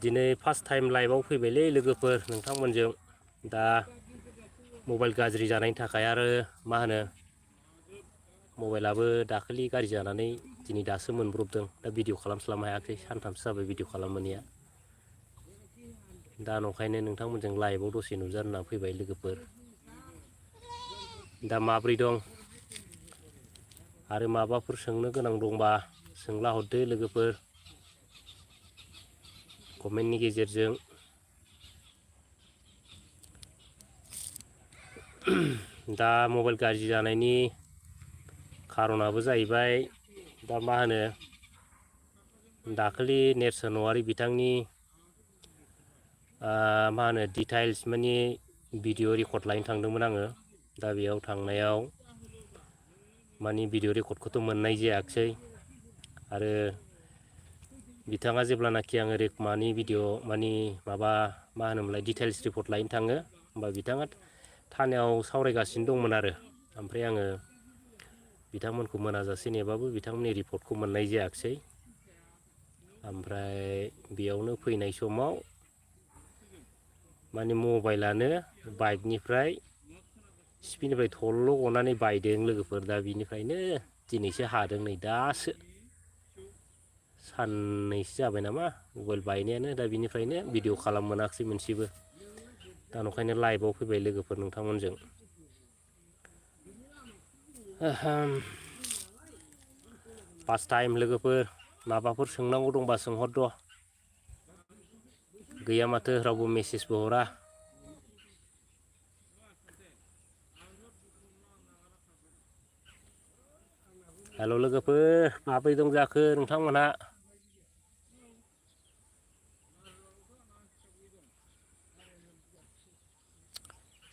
दिनै first time लाइभआव फैबायलै लोगोफोर नोंथांमोनजों दा मबाइल गाज्रि जानायनि थाखाय आरो मा होनो मबाइलाबो दाखालि गाज्रि जानानै दिनै दासो मोनब्रबदों दा भिडिअ खालामस्लाबनो हायाखै सानथामसो जाबाय भिडिअ खालाममोनिया दा नंखायनो नोंथांमोनजों लाइभआव दसे नुजानो होनना फैबाय लोगोफोर दा माब्रै दं आरो माबाफोर सोंनो गोनां दंबा सोंला हरदो लोगोफोर कमेन्टनि गेजेरजों दा मबाइल गाज्रि जानायनि खारनाबो जाहैबाय दा मा होनो दाखालि नेरसोन औवारि बिथांनि मा होनो डिटेल्स माने भिडिअ रेकर्ड लायनो थांदोंमोन आङो दा बेयाव थांनायाव माने भिडिअ रेकर्डखौथ' मोननाय जायाखिसै आरो बिथाङा जेब्लानाखि आङो मानि भिडिअ मानि माबा मा होनोमोनलाय डिटेल्स रिपर्ट लायनो थाङो होमबा बिथाङा थानायाव सावरायगासिनो दंमोन आरो ओमफ्राय आङो बिथांमोनखौ मोनाजासे नेबाबो बिथांमोननि रिपर्टखौ मोननाय जायाखिसै ओमफ्राय बेयावनो फैनाय समाव माने मबाइलानो बाइकनिफ्राय स्पिडनिफ्राय थल्ल' गनानै बायदों लोगोफोर दा बिनिफ्रायनो दिनैसो हादों नै दासो साननैसो जाबाय नामा मबाइल बायनायानो दा बिनिफ्रायनो भिडिअ खालाम मोनाखिसै मोनसेबो दा नंखायनो लाइभआव फैबाय लोगोफोर नोंथांमोनजों फार्स्ट टाइम लोगोफोर माबाफोर सोंनांगौ दंबा सोंहरद' गैया माथो रावबो मेसेजबो हरा हेल' लोगोफोर माब्रै दं जाखो नोंथांमोनहा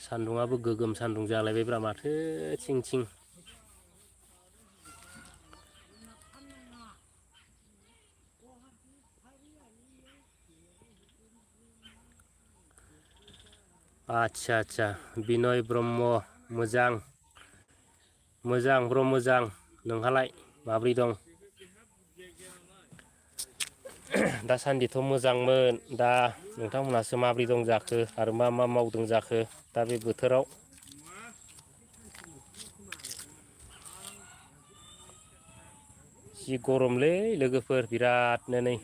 सान्दुङाबो गोगोम सान्दुं जालायबायब्रा माथो थिं थिं आच्छा बिनय ब्रह्म मोजां ब्र मोजां नोंहालाय माब्रै दं दासान्दिथ' मोजांमोन दा नोंथांमोनहासो माब्रै दं जाखो आरो मा मावदों जाखो दा बे बोथोराव जि गरमलै लोगोफोर बिरादनो नै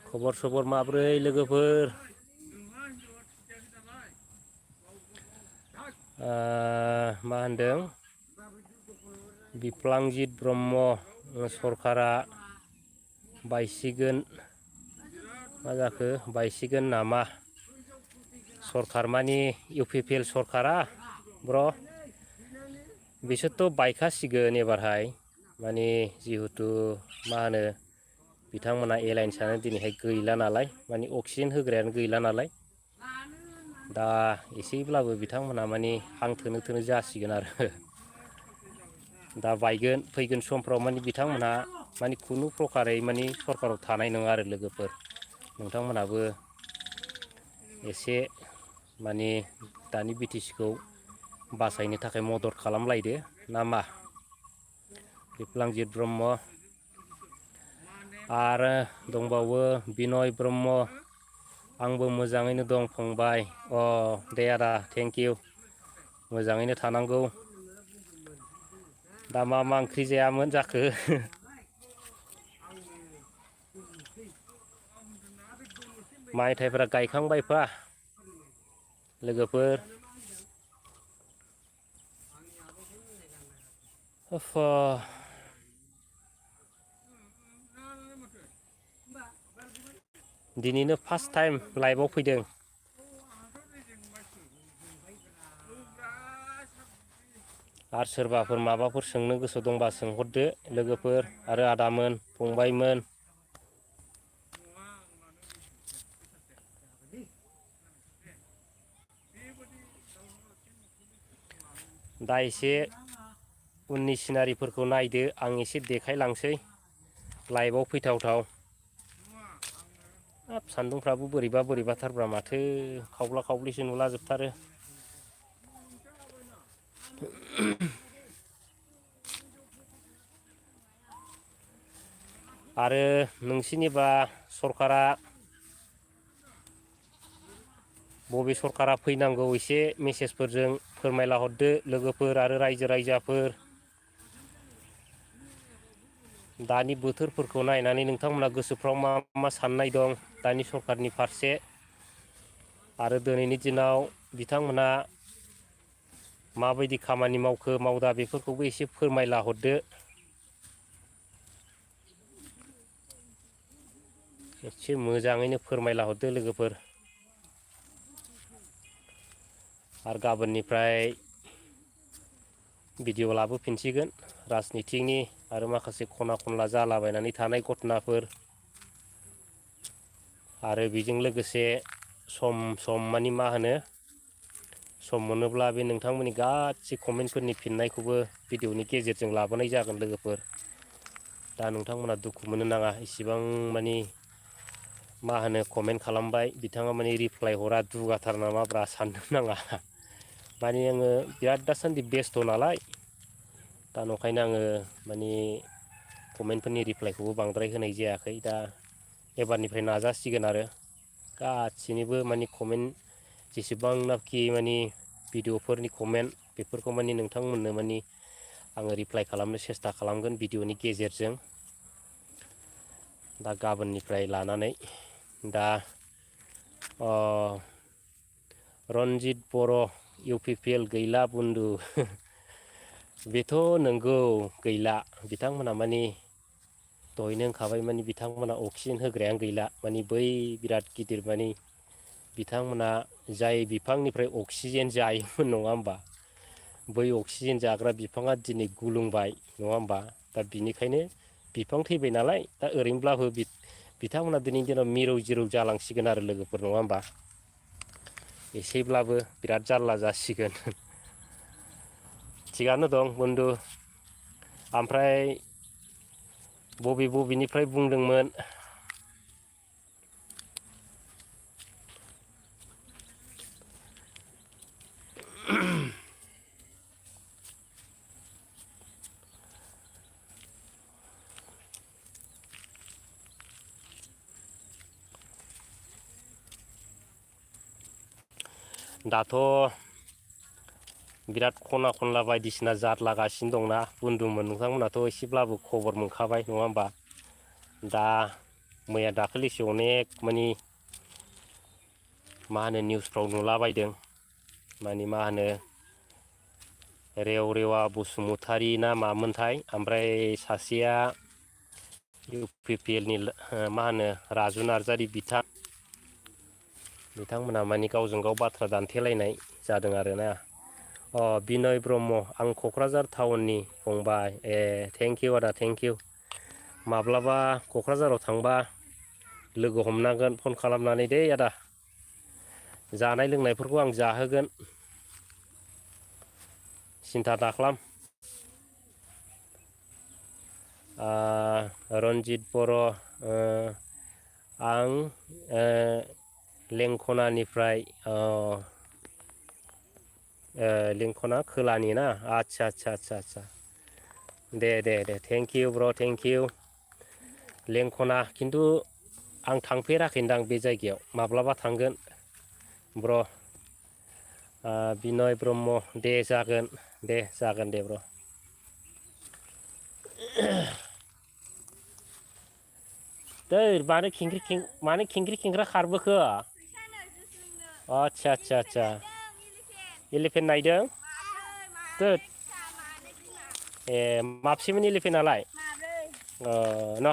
खबर सबर माब्रै लोगोफोर मा होनदों बिप्लांजित ब्रह्म सरकारा बायसिगोन मा जाखो बायसिगोन नामा सरखार मानि इउ पि पि एल सरकारा ब्र बिसोरथ' बायखासिगोन एबारहाय माने जिहेथु मा होनो बिथांमोना एलायन्सआनो दिनैहाय गैला नालाय माने अक्सिजेन होग्रायानो गैला नालाय दा एसेब्लाबो बिथांमोनहा माने हां थोनो थोनो जासिगोन आरो दा बायगोन फैगोन समफ्राव माने बिथांमोनहा माने खुनु प्रकारै माने सरकाराव थानाय नङा आरो लोगोफोर नोंथांमोनहाबो एसे माने दानि बि टि सिखौ बासायनो थाखाय मदद खालामलायदो ना मा बिप्लांजित ब्रह्म आरो दंबावो बिनय ब्रह्म आंबो मोजाङैनो दं फंबाय दे आदा थेंक इउ मोजाङैनो थानांगौ दा मा ओंख्रि जायामोन जाखो माइ थाइफ्रा गायखांबायफा लोगोफोर दिनैनो फार्स्ट टाइम लाइभआव फैदों आरो सोरबाफोर माबाफोर सोंनो गोसो दंबा सोंहरदो लोगोफोर आरो आदामोन फंबायमोन। दा एसे उननि सिनारिफोरखौ नायदो आं एसे देखायलांसै लाइभआव फैथावथाव। हाब सान्दुंफ्राबो बोरैबा बोरैबाथारब्रा माथो खावब्ला खावब्लिसो नुला जोबथारो। आरो नोंसिनिबा सरकारा बबे सरकारा फैनांगौ एसे मेसेजफोरजों फोरमायला हरदो लोगोफोर आरो रायजो राजाफोर। दानि बोथोरफोरखौ नायनानै नोंथांमोना गोसोफ्राव मा मा साननाय दं दानि सरकारनि फारसे आरो दिनैनि दिनाव बिथांमोना माबायदि खामानि मावखो मावदा बेफोरखौबो एसे फोरमायला हरदो। एसे मोजाङैनो फोरमायला हरदो लोगोफोर। आरो गाबोननिफ्राय भिडिअ' लाबोफिनसिगोन राजनिथिनि आरो माखासे खना खनला जालाबायनानै थानाय घटनाफोर आरो बेजों लोगोसे सम सम मानि मा होनो सम मोनोब्ला बे नोंथांमोननि गासै कमेन्टफोरनि फिननायखौबो भिडिअ'नि गेजेरजों लाबोनाय जागोन लोगोफोर। दा नोंथांमोना दुखु मोननो नाङा इसिबां मानि मा होनो कमेन्ट खालामबाय बिथाङा माने रिप्लाय हरा दुगाथार नामाब्रा साननो नाङा। माने आङो बिराद दासान्दि बेस्थ' नालाय दा नंखायनो आङो माने कमेन्टफोरनि रिप्लायखौबो बांद्राय होनाय जायाखै। दा एबारनिफ्राय नाजासिगोन आरो गासिनिबो माने कमेन्ट जेसेबांनाखि माने भिडिअ'फोरनि कमेन्ट बेफोरखौ माने नोंथांमोननो माने आङो रिप्लाय खालामनो सेस्था खालामगोन भिडिअ'नि गेजेरजों। दा गाबोननिफ्राय लानानै दा रन्जित बर' इउ पि पि एल गैला बुन्दु बेथ' नंगौ गैला बिथांमोनहा माने दहैनो होनखाबाय माने बिथांमोना अक्सिजेन होग्रायानो गैला माने बै बिराद गिदिर माने बिथांमोना जाय बिफांनिफ्राय अक्सिजेन जायोमोन नङा होमबा बै अक्सिजेन जाग्रा बिफाङा दिनै गुलुंबाय नङा होमबा दा बिनिखायनो बिफां थैबाय नालाय दा ओरैनोब्लाबो बिथांमोना दिनैनि दिनाव मिरौ जिरौ जालांसिगोन आरो लोगोफोर नङा होमबा एसेब्लाबो बिराद जारला जासिगोन। थिगानो दं बन्दु ओमफ्राय बबेनिफ्राय बुंदोंमोन? दाथ' बिराद खना खनला बायदिसिना जादलागासिनो दंना बुन्दुमोन नोंथांमोनाथ' एसेब्लाबो खबर मोनखाबाय नङा होमबा दा मैया दाखालिसो अनेक मानि मा होनो निउसफ्राव नुलाबायदों मानि मा होनो रेवरेवा बसुमतारी ना मामोनथाय ओमफ्राय सासेया इउ पि पि एल नि मा होनो राजु नार्जारि बिथांमोनहा मानि गावजों गाव बाथ्रा दानथेलायनाय जादों आरोना। बिनय ब्रह्म आं क'क्राझार टाउननि फंबाय ए थेंक इउ आदा थेंक इउ माब्लाबा क'क्राझाराव थांबा लोगो हमनांगोन फन खालामनानै दे आदा जानाय लोंनायफोरखौ आं जाहोगोन सिन्था दाख्लाम। रन्जित बर' आं लेंखनानिफ्राय लिंखना खोलानि ना आदसा आदसा आदसा आदसा दे थेंक इउ ब्र' थेंक इउ लेंखना खिन्थु आं थांफेराखैदां बे जायगायाव माब्लाबा थांगोन ब्र'। बिनय ब्रह्म दे जागोन दे ब्र'। दै मानो खेंख्रि खेंख्रा खारबोखो आदसा आदसा आदसा इलिफेन्ट नायदों दोद ए माबसेमोन इलिफेन्टआलाय न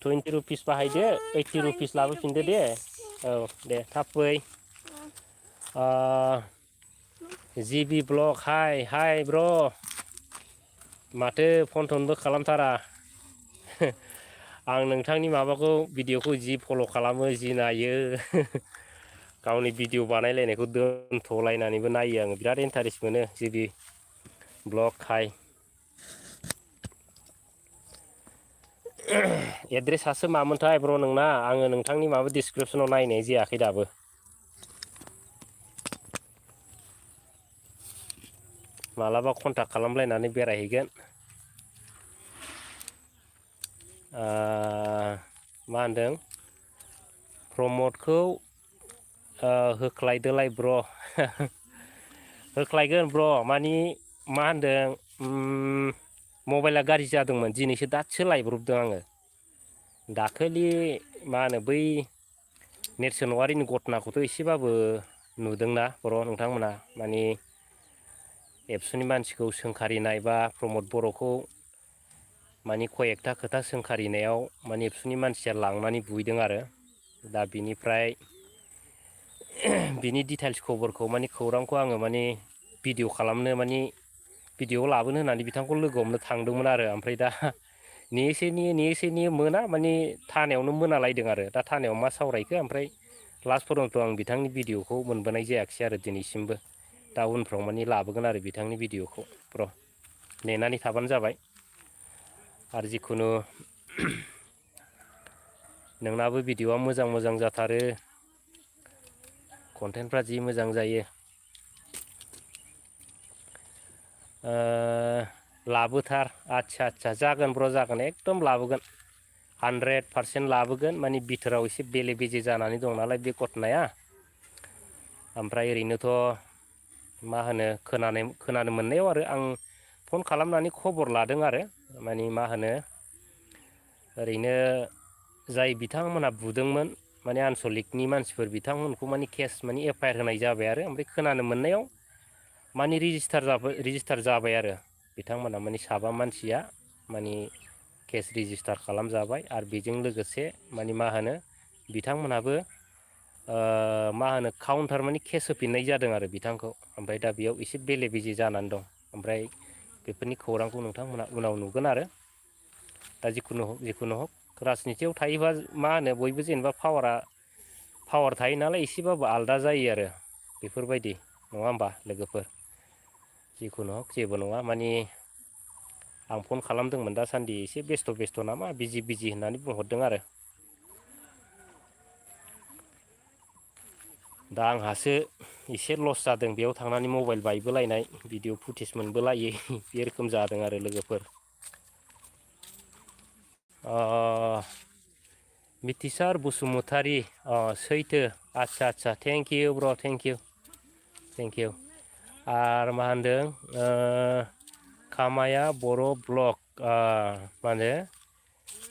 20 रुपिस बाहायदो 80 रुपिस लाबोफिनदो दे औ दे थाब फै जिबि ब्लग हाय ब्र माथो फन थनबो खालामथारा आं नोंथांनि माबाखौ भिडिअखौ जि फल' खालामो जि नायो गावनि भिडिअ बानायलायनायखौ दोनथ'लायनानैबो नायो आङो बिराद इन्टारेस्ट मोनो जिबि ब्लग हाय एड्रेसासो मामोनथाय ब्र नोंना आङो नोंथांनि माबा डिसक्रिपसनाव नायनाय जायाखै दाबो मालाबा कन्टाक्ट खालामलायनानै बेरायहैगोन मा होनदों प्रमदखौ होख्लायदोलाय ब्र होख्लायगोन ब्र मानि मा होनदों मबाइला गाज्रि जादोंमोन दिनैसो दासो लायब्रबदों आङो दाखालि मा होनो बै नेरसोन औवारिनि घटनाखौथ' एसेबाबो नुदोंना बर' नोंथांमोना माने एबसुनि मानसिखौ सोंखारिनाय बा प्रमद बर'खौ माने खय एकथा खोथा सोंखारिनायाव माने एबसुनि मानसिया लांनानै बुहैदों आरो दा बिनिफ्राय बिनि डिटेल्स खबरखौ माने खौरांखौ आङो माने भिडिअ' खालामनो माने भिडिअ'आव लाबोनो होननानै बिथांखौ लोगो हमनो थांदोंमोन आरो ओमफ्राय दा नेयोसे मोना माने थानायावनो मोनालायदों आरो दा थानायाव मा सावरायखो ओमफ्राय लास्ट पर्यन्त आं बिथांनि भिडिअ'खौ मोनबोनाय जायाखिसै आरो दिनैसिमबो दा उनफ्राव माने लाबोगोन आरो बिथांनि भिडिअ'खौ र' नेनानै थाबानो जाबाय आरो जिखुनु नोंनाबो भिडिअ'आ मोजां जाथारो कन्टेन्टफ्रा जि मोजां जायो लाबोथार आदसा जागोन ब्र जागोन एकदम लाबोगोन 100% लाबोगोन माने बिथोराव एसे बेले बेजे जानानै दं नालाय बे घटनाया ओमफ्राय ओरैनोथ' मा होनो खोनानो मोननायाव आरो आं फन खालामनानै खबर लादों आरो माने मा होनो ओरैनो जाय बिथांमोनहा बुदोंमोन माने आनसलिकनि मानसिफोर बिथांमोनखौ माने केस माने एफआइआर होनाय जाबाय आरो ओमफ्राय खोनानो मोननायाव माने रेजिस्टार जाबाय आरो बिथांमोना माने साबा मानसिया माने केस रेजिस्टार खालामजाबाय आरो बेजों लोगोसे माने मा होनो बिथांमोनहाबो मा होनो काउन्टार माने केस होफिननाय जादों आरो बिथांखौ ओमफ्राय दा बेयाव एसे बेले बेजे जानानै दं ओमफ्राय बेफोरनि खौरांखौ नोंथांमोना उनाव नुगोन आरो दा जिखुनु हक राजनितियाव थायोबा मा होनो बयबो जेनेबा पावार थायो नालाय एसेबाबो आलदा जायो आरो बेफोरबायदि नङा होमबा लोगोफोर जिखुनु हक जेबो नङा माने आं फन खालामदोंमोन दासान्दि एसे बेस्थ' नामा बिजि होननानै बुंहरदों आरो दा आंहासो एसे लस जादों बेयाव थांनानै मबाइल बायबोलायनाय भिडिअ' फुटेज मोनबोलायै बे रोखोम जादों आरो लोगोफोर मिथिसार बसुमतारी सैथो आदसा थेंक इउ ब्र थेंक इउ आरो मा होनदों कामाया बर' ब्लग मा होनो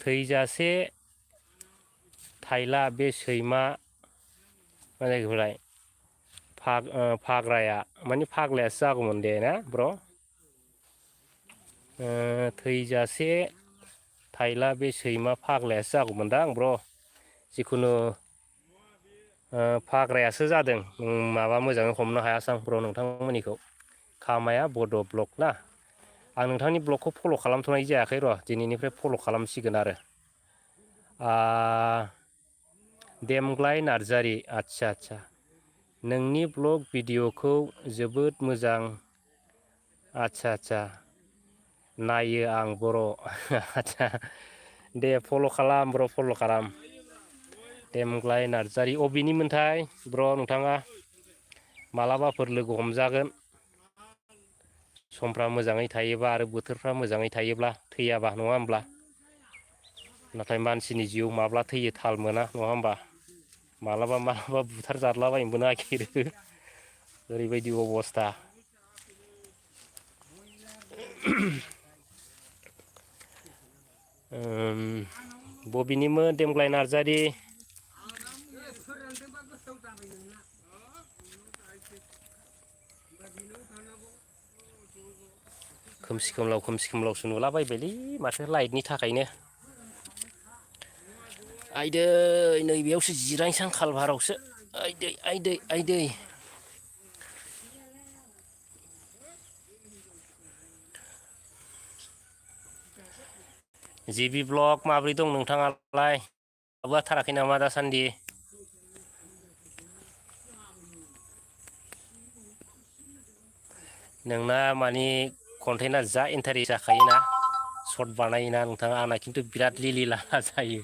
थैजासे थाइला बे सैमा मा जाहैखोलाय फाग्राया माने फाग्लायासो जागौमोन दे ना ब्र' थैजासे थाइला बे सैमा फाग्लायासो जागौमोनदां ब्र' जिखुनु फाग्रायासो जादों माबा मोजाङै हमनो हायासै आं ब्र नोंथांमोननिखौ खामाया बड' ब्लग ना आं नोंथांनि ब्लगखौ फल' खालामथ'नाय जायाखै र' दिनैनिफ्राय फल' खालामसिगोन आरो देमग्लाय नार्जारि आदसा नोंनि ब्लग भिडिअ'खौ जोबोद मोजां आदसा नायो आं बर' आदसा दे फल' खालाम ब्र फल' खालाम देमग्लाय नार्जारि अबेनिमोनथाय ब्र नोंथाङा मालाबाफोर लोगो हमजागोन समफ्रा मोजाङै थायोबा आरो बोथोरफ्रा मोजाङै थायोब्ला थैयाबा नङा होमब्ला नाथाय मानसिनि जिउ माब्ला थैयो थाल मोना नङा होमबा मालाबा बुथार जादलाबायनोबो नागिरो ओरैबायदि अबस्था बबेनिमोन देमग्लाय नार्जारि खोमसि खोमलावसो नुलाबायबायलै माथो लाइटनि थाखायनो आइदै नैबेयावसो जिरायनोसां कालभारावसो आइदै जिबि ब्लग माब्रै दं नोंथाङालाय लाबोथाराखै नामा दासान्दि नोंना मानि कन्टेन्टआ जा इन्टारेस्ट जाखायोना सर्ट बानायोना नोंथाङा आंना खिन्थु बिराद लिलि लाला जायो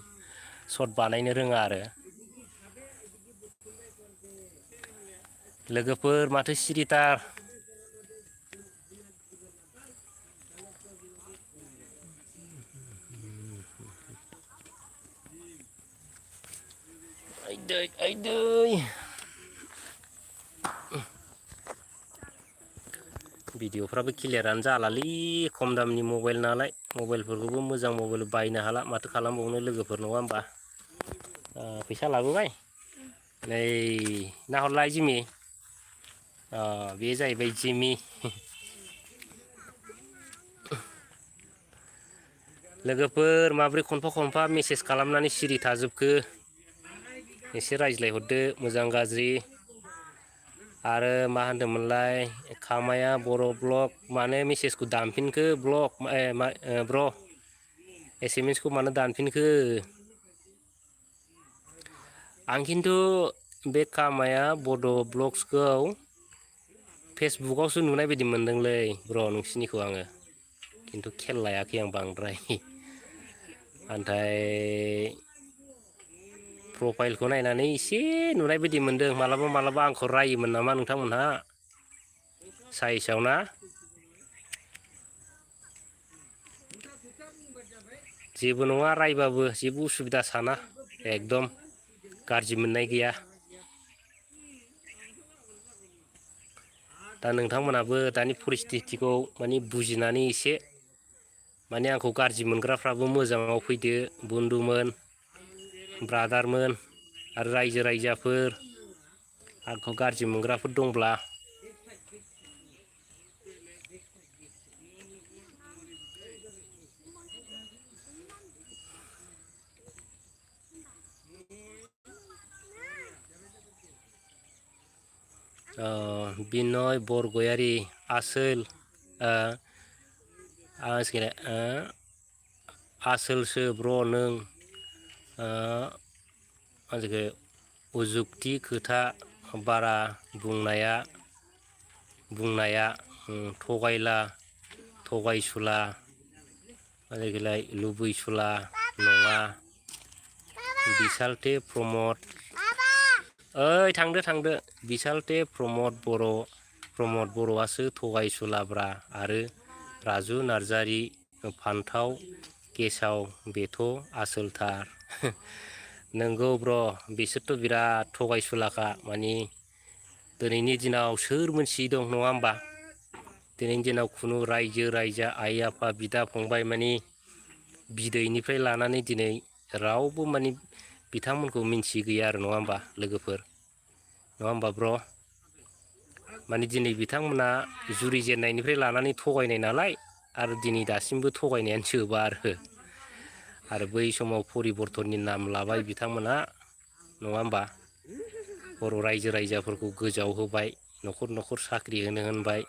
सर्ट बानायनो रोङा आरो लोगोफोर माथो सिरिथार आइदै आइदै भिडिअफ्राबो क्लियारानो जालालै खम दामनि मबाइल नालाय मबाइलफोरखौबो मोजां मबाइल बायनो हाला माथो खालामबावनो लोगोफोर नङा होमबा फैसा लाबोबाय नै नाहरलाय जिमि बे जाहैबाय जिमि लोगोफोर माब्रै खनफा मेसेज खालामनानै सिरि थाजोबखो एसे रायज्लायहरदो मोजां गाज्रि आरो मा होनदोंमोनलाय खामाया बर' ब्लग मानो मेसेजखौ दानफिनखो ब्लग ब्र' एसएमएसखौ मानो दानफिनखो आं खिन्थु बे खामाया बड' ब्लग्सखौ फेसबुकआवसो नुनाय बायदि मोनदोंलै ब्र' नोंसिनिखौ आङो खिन्थु खेल लायाखै आं बांद्राय ओमफ्राय प्रफाइलखौ नायनानै एसे नुनाय बायदि मोनदों मालाबा आंखौ रायोमोन नामा नोंथांमोनहा साइसआव ना जेबो नङा रायबाबो जेबो उसुबिदा साना एकदम गाज्रि मोननाय गैया दा नोंथांमोनहाबो दानि परिस्थितिखौ माने बुजिनानै एसे माने आंखौ गाज्रि मोनग्राफ्राबो मोजाङाव फैदो बन्धुमोन ब्रादारमोन आरो रायजो राजाफोर आंखौ गाज्रि मोनग्राफोर दंब्ला बिनय बरगयारि आसोल आसोलसो ब्र' नों मानसिखौ उजुक्ति खोथा बारा बुंनाया थगायला थगायसुला आजिखालाय लुबैसुला नङा बिसालथे प्रमद ओइ थांदो बिसालथे प्रमद बर'आसो थगायसुलाब्रा आरो राजु नार्जारि फान्थाव गेसाव बेथ' आसोलथार नोंगौ ब्र' बिसोरथ' बिराद थगायसुलाखा मानि दिनैनि दिनाव सोर मोनथियै दं नङा होमबा दिनैनि दिनाव खुनु रायजो राजा आइ आफा बिदा फंबाय मानि बिदैनिफ्राय लानानै दिनै रावबो मानि बिथांमोनखौ मिन्थि गैया आरो नङा होमबा लोगोफोर नङा होमबा ब्र' माने दिनै बिथांमोना जुरिजेननायनिफ्राय लानानै थगायनाय नालाय आरो दिनै दासिमबो थगायनायानो जोबा आरो बै समाव परिबर्तननि नाम लाबाय बिथांमोना नङा होमबा बर' रायजो राजाफोरखौ गोजाव होबाय न'खर साख्रि होनो होनबाय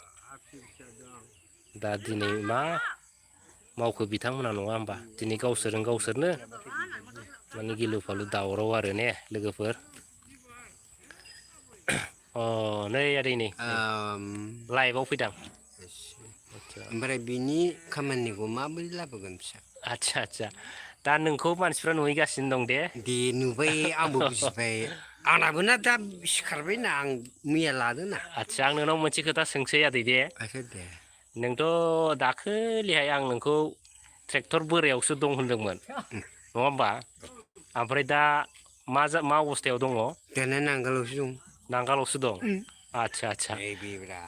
दा दिनै मा मावखो बिथांमोना नङा होमबा दिनै गावसोरनो माने गिलु फालु दावराव आरो ने लोगोफोर नै आदै नै लाइभआव फैदां ओमफ्राय बिनि खामानिखौ माबोरै लाबोगोन फिसा आदसा दा नोंखौ मानसिफ्रा नुहैगासिनो दं दे नुबाय आंबो बुजिबाय आंनाबो ना दा सिखारबायना आं मैया लादोंना आदसा आं नोंनाव मोनसे खोथा सोंसै आदै दे दे नोंथ' दाखालिहाय आं नोंखौ ट्रेक्टर बोरायावसो दं होनदोंमोन नङा होमबा ओमफ्राय दा मा अबस्थायाव दङ दाना नांगोलावसो दं नांगालावसो दं आदसा नैबेब्रा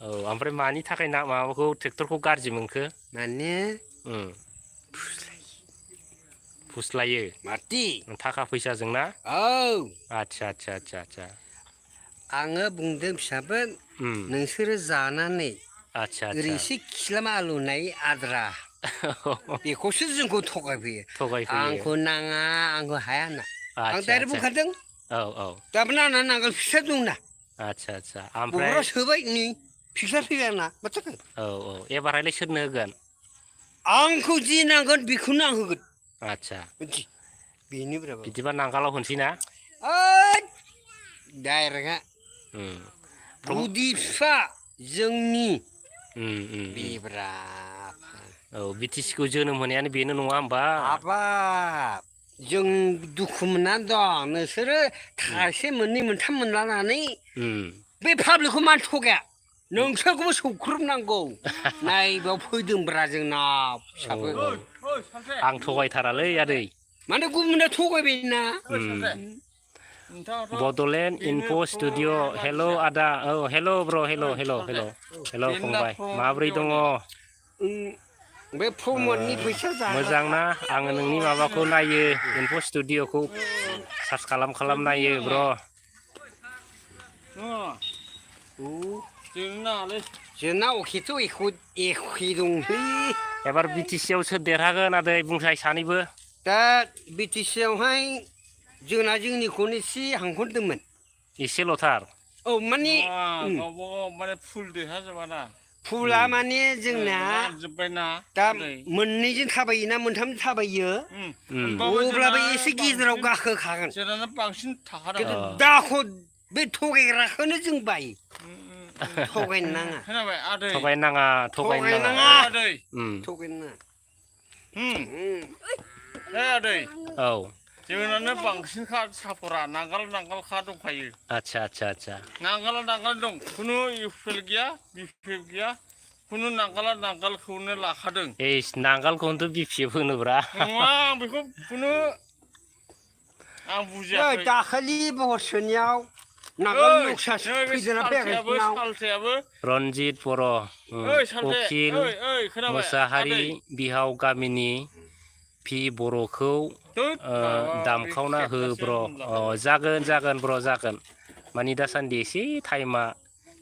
औ ओमफ्राय मानि थाखाय माबाखौ ट्रेक्टरखौ गाज्रि मोनखो माने फुस्लायो माथि थाखा फैसाजोंना औ आदसा आङो बुंदों फिसाफोर नोंसोरो जानानै आदसा ओरै एसे खिलामा आलौनाय आद्रा बेखौसो जोंखौ थगायफैयो थगायफैयो आंखौ नाङा आंखौ हाया होनना आं आदसा डाइरेक्ट बुंखादों औ दाबो आंना नांगोल फिसा दंना आदसा ओमफ्राय गग्रा सोबाय नै फिक्सार फैबाय आंना मा जाखो औ एबारहायलाय सोरनो होगोन आंखौ जि नांगोन बेखौनो आं होगोन आदसा मिथि बेनिफ्राय बिदिबा नांगालाव होनसै ना ओइ डाइरेक्टआ उम गुदि फिफा जोंनि उम बेब्रा औ बिटिसिखौ जोनोम होनायानो बेनो नङा होमबा हाबाब जों दुखु मोननानै दं नोंसोरो थाइसे मोननै मोनथाम मोनलानानै बे पाब्लिकखौ मानो थगाया नोंसोरखौबो सौख्रुबनांगौ नायबाव फैदोंब्रा जोंनाव औ फिसाफोर औ आं थगायथारालै आदै माने गुबुना थगायबायना बड'लेण्ड इनफ' स्टुडिअ हेल' आदा औ हेल' ब्र' हेल' हेल' हेल' हेल' फंबाय माब्रै दङ बे प्रमदनि फैसा मोजां जाग्राखा ना आङो नोंनि माबाखौ नायो इनफ' स्टुडिअखौ सार्च खालाम नायो ब्र' जोंना अखेथ' एखे दंलै एबार बिटिसि आव सोर देरहागोन आदै बुंसाय सानैबो दा बिटिसि आवहाय जोंनिखौनो एसे हांहरदोंमोन एसेल'थार औ माने गावबागाव माने फुल देरहाजोबाना फुला माने जोंना जोब्बायना दा मोननैजों थाबायोना मोनथामजों थाबायो अब्लाबो एसे गेजेराव गाखोखागोन जोंना बांसिन खिन्थु थाखादों दाख' बे थगायग्राखौनो जों बायो थगायनो नाङा खोनाबाय आदै थगायनो थगायनो नाङा नाङा आदै थगायनो नाङा आदै औ जोंनानो बांसिनखा सापरा नांगालखा दंखायो आदसा आदसा आदसा नांगाल दं खुनु इउपिएल गैया बिपिएल गैया खुनु नांगालखौनो लाखादों एस नांगालखौनोथ' बिपिएफ होनोब्रा नङा आं बेखौ खुनु आं बुजियाखै दाखालि बहरसोनियाव नांगाल नक्सा फैदोंना फैयाखै नोंसिनाव सालथेयाबो रन्जित बर' सालथे उकिल ओइ खोनाबाय मोसाहारि आदै बिहाव गामिनि पि बर'खौ थोद माबा बे दामखावना हो खेबगासो ब्र' होनलाबाय जागोन ब्र' जागोन मानि दासान्दि एसे टाइमा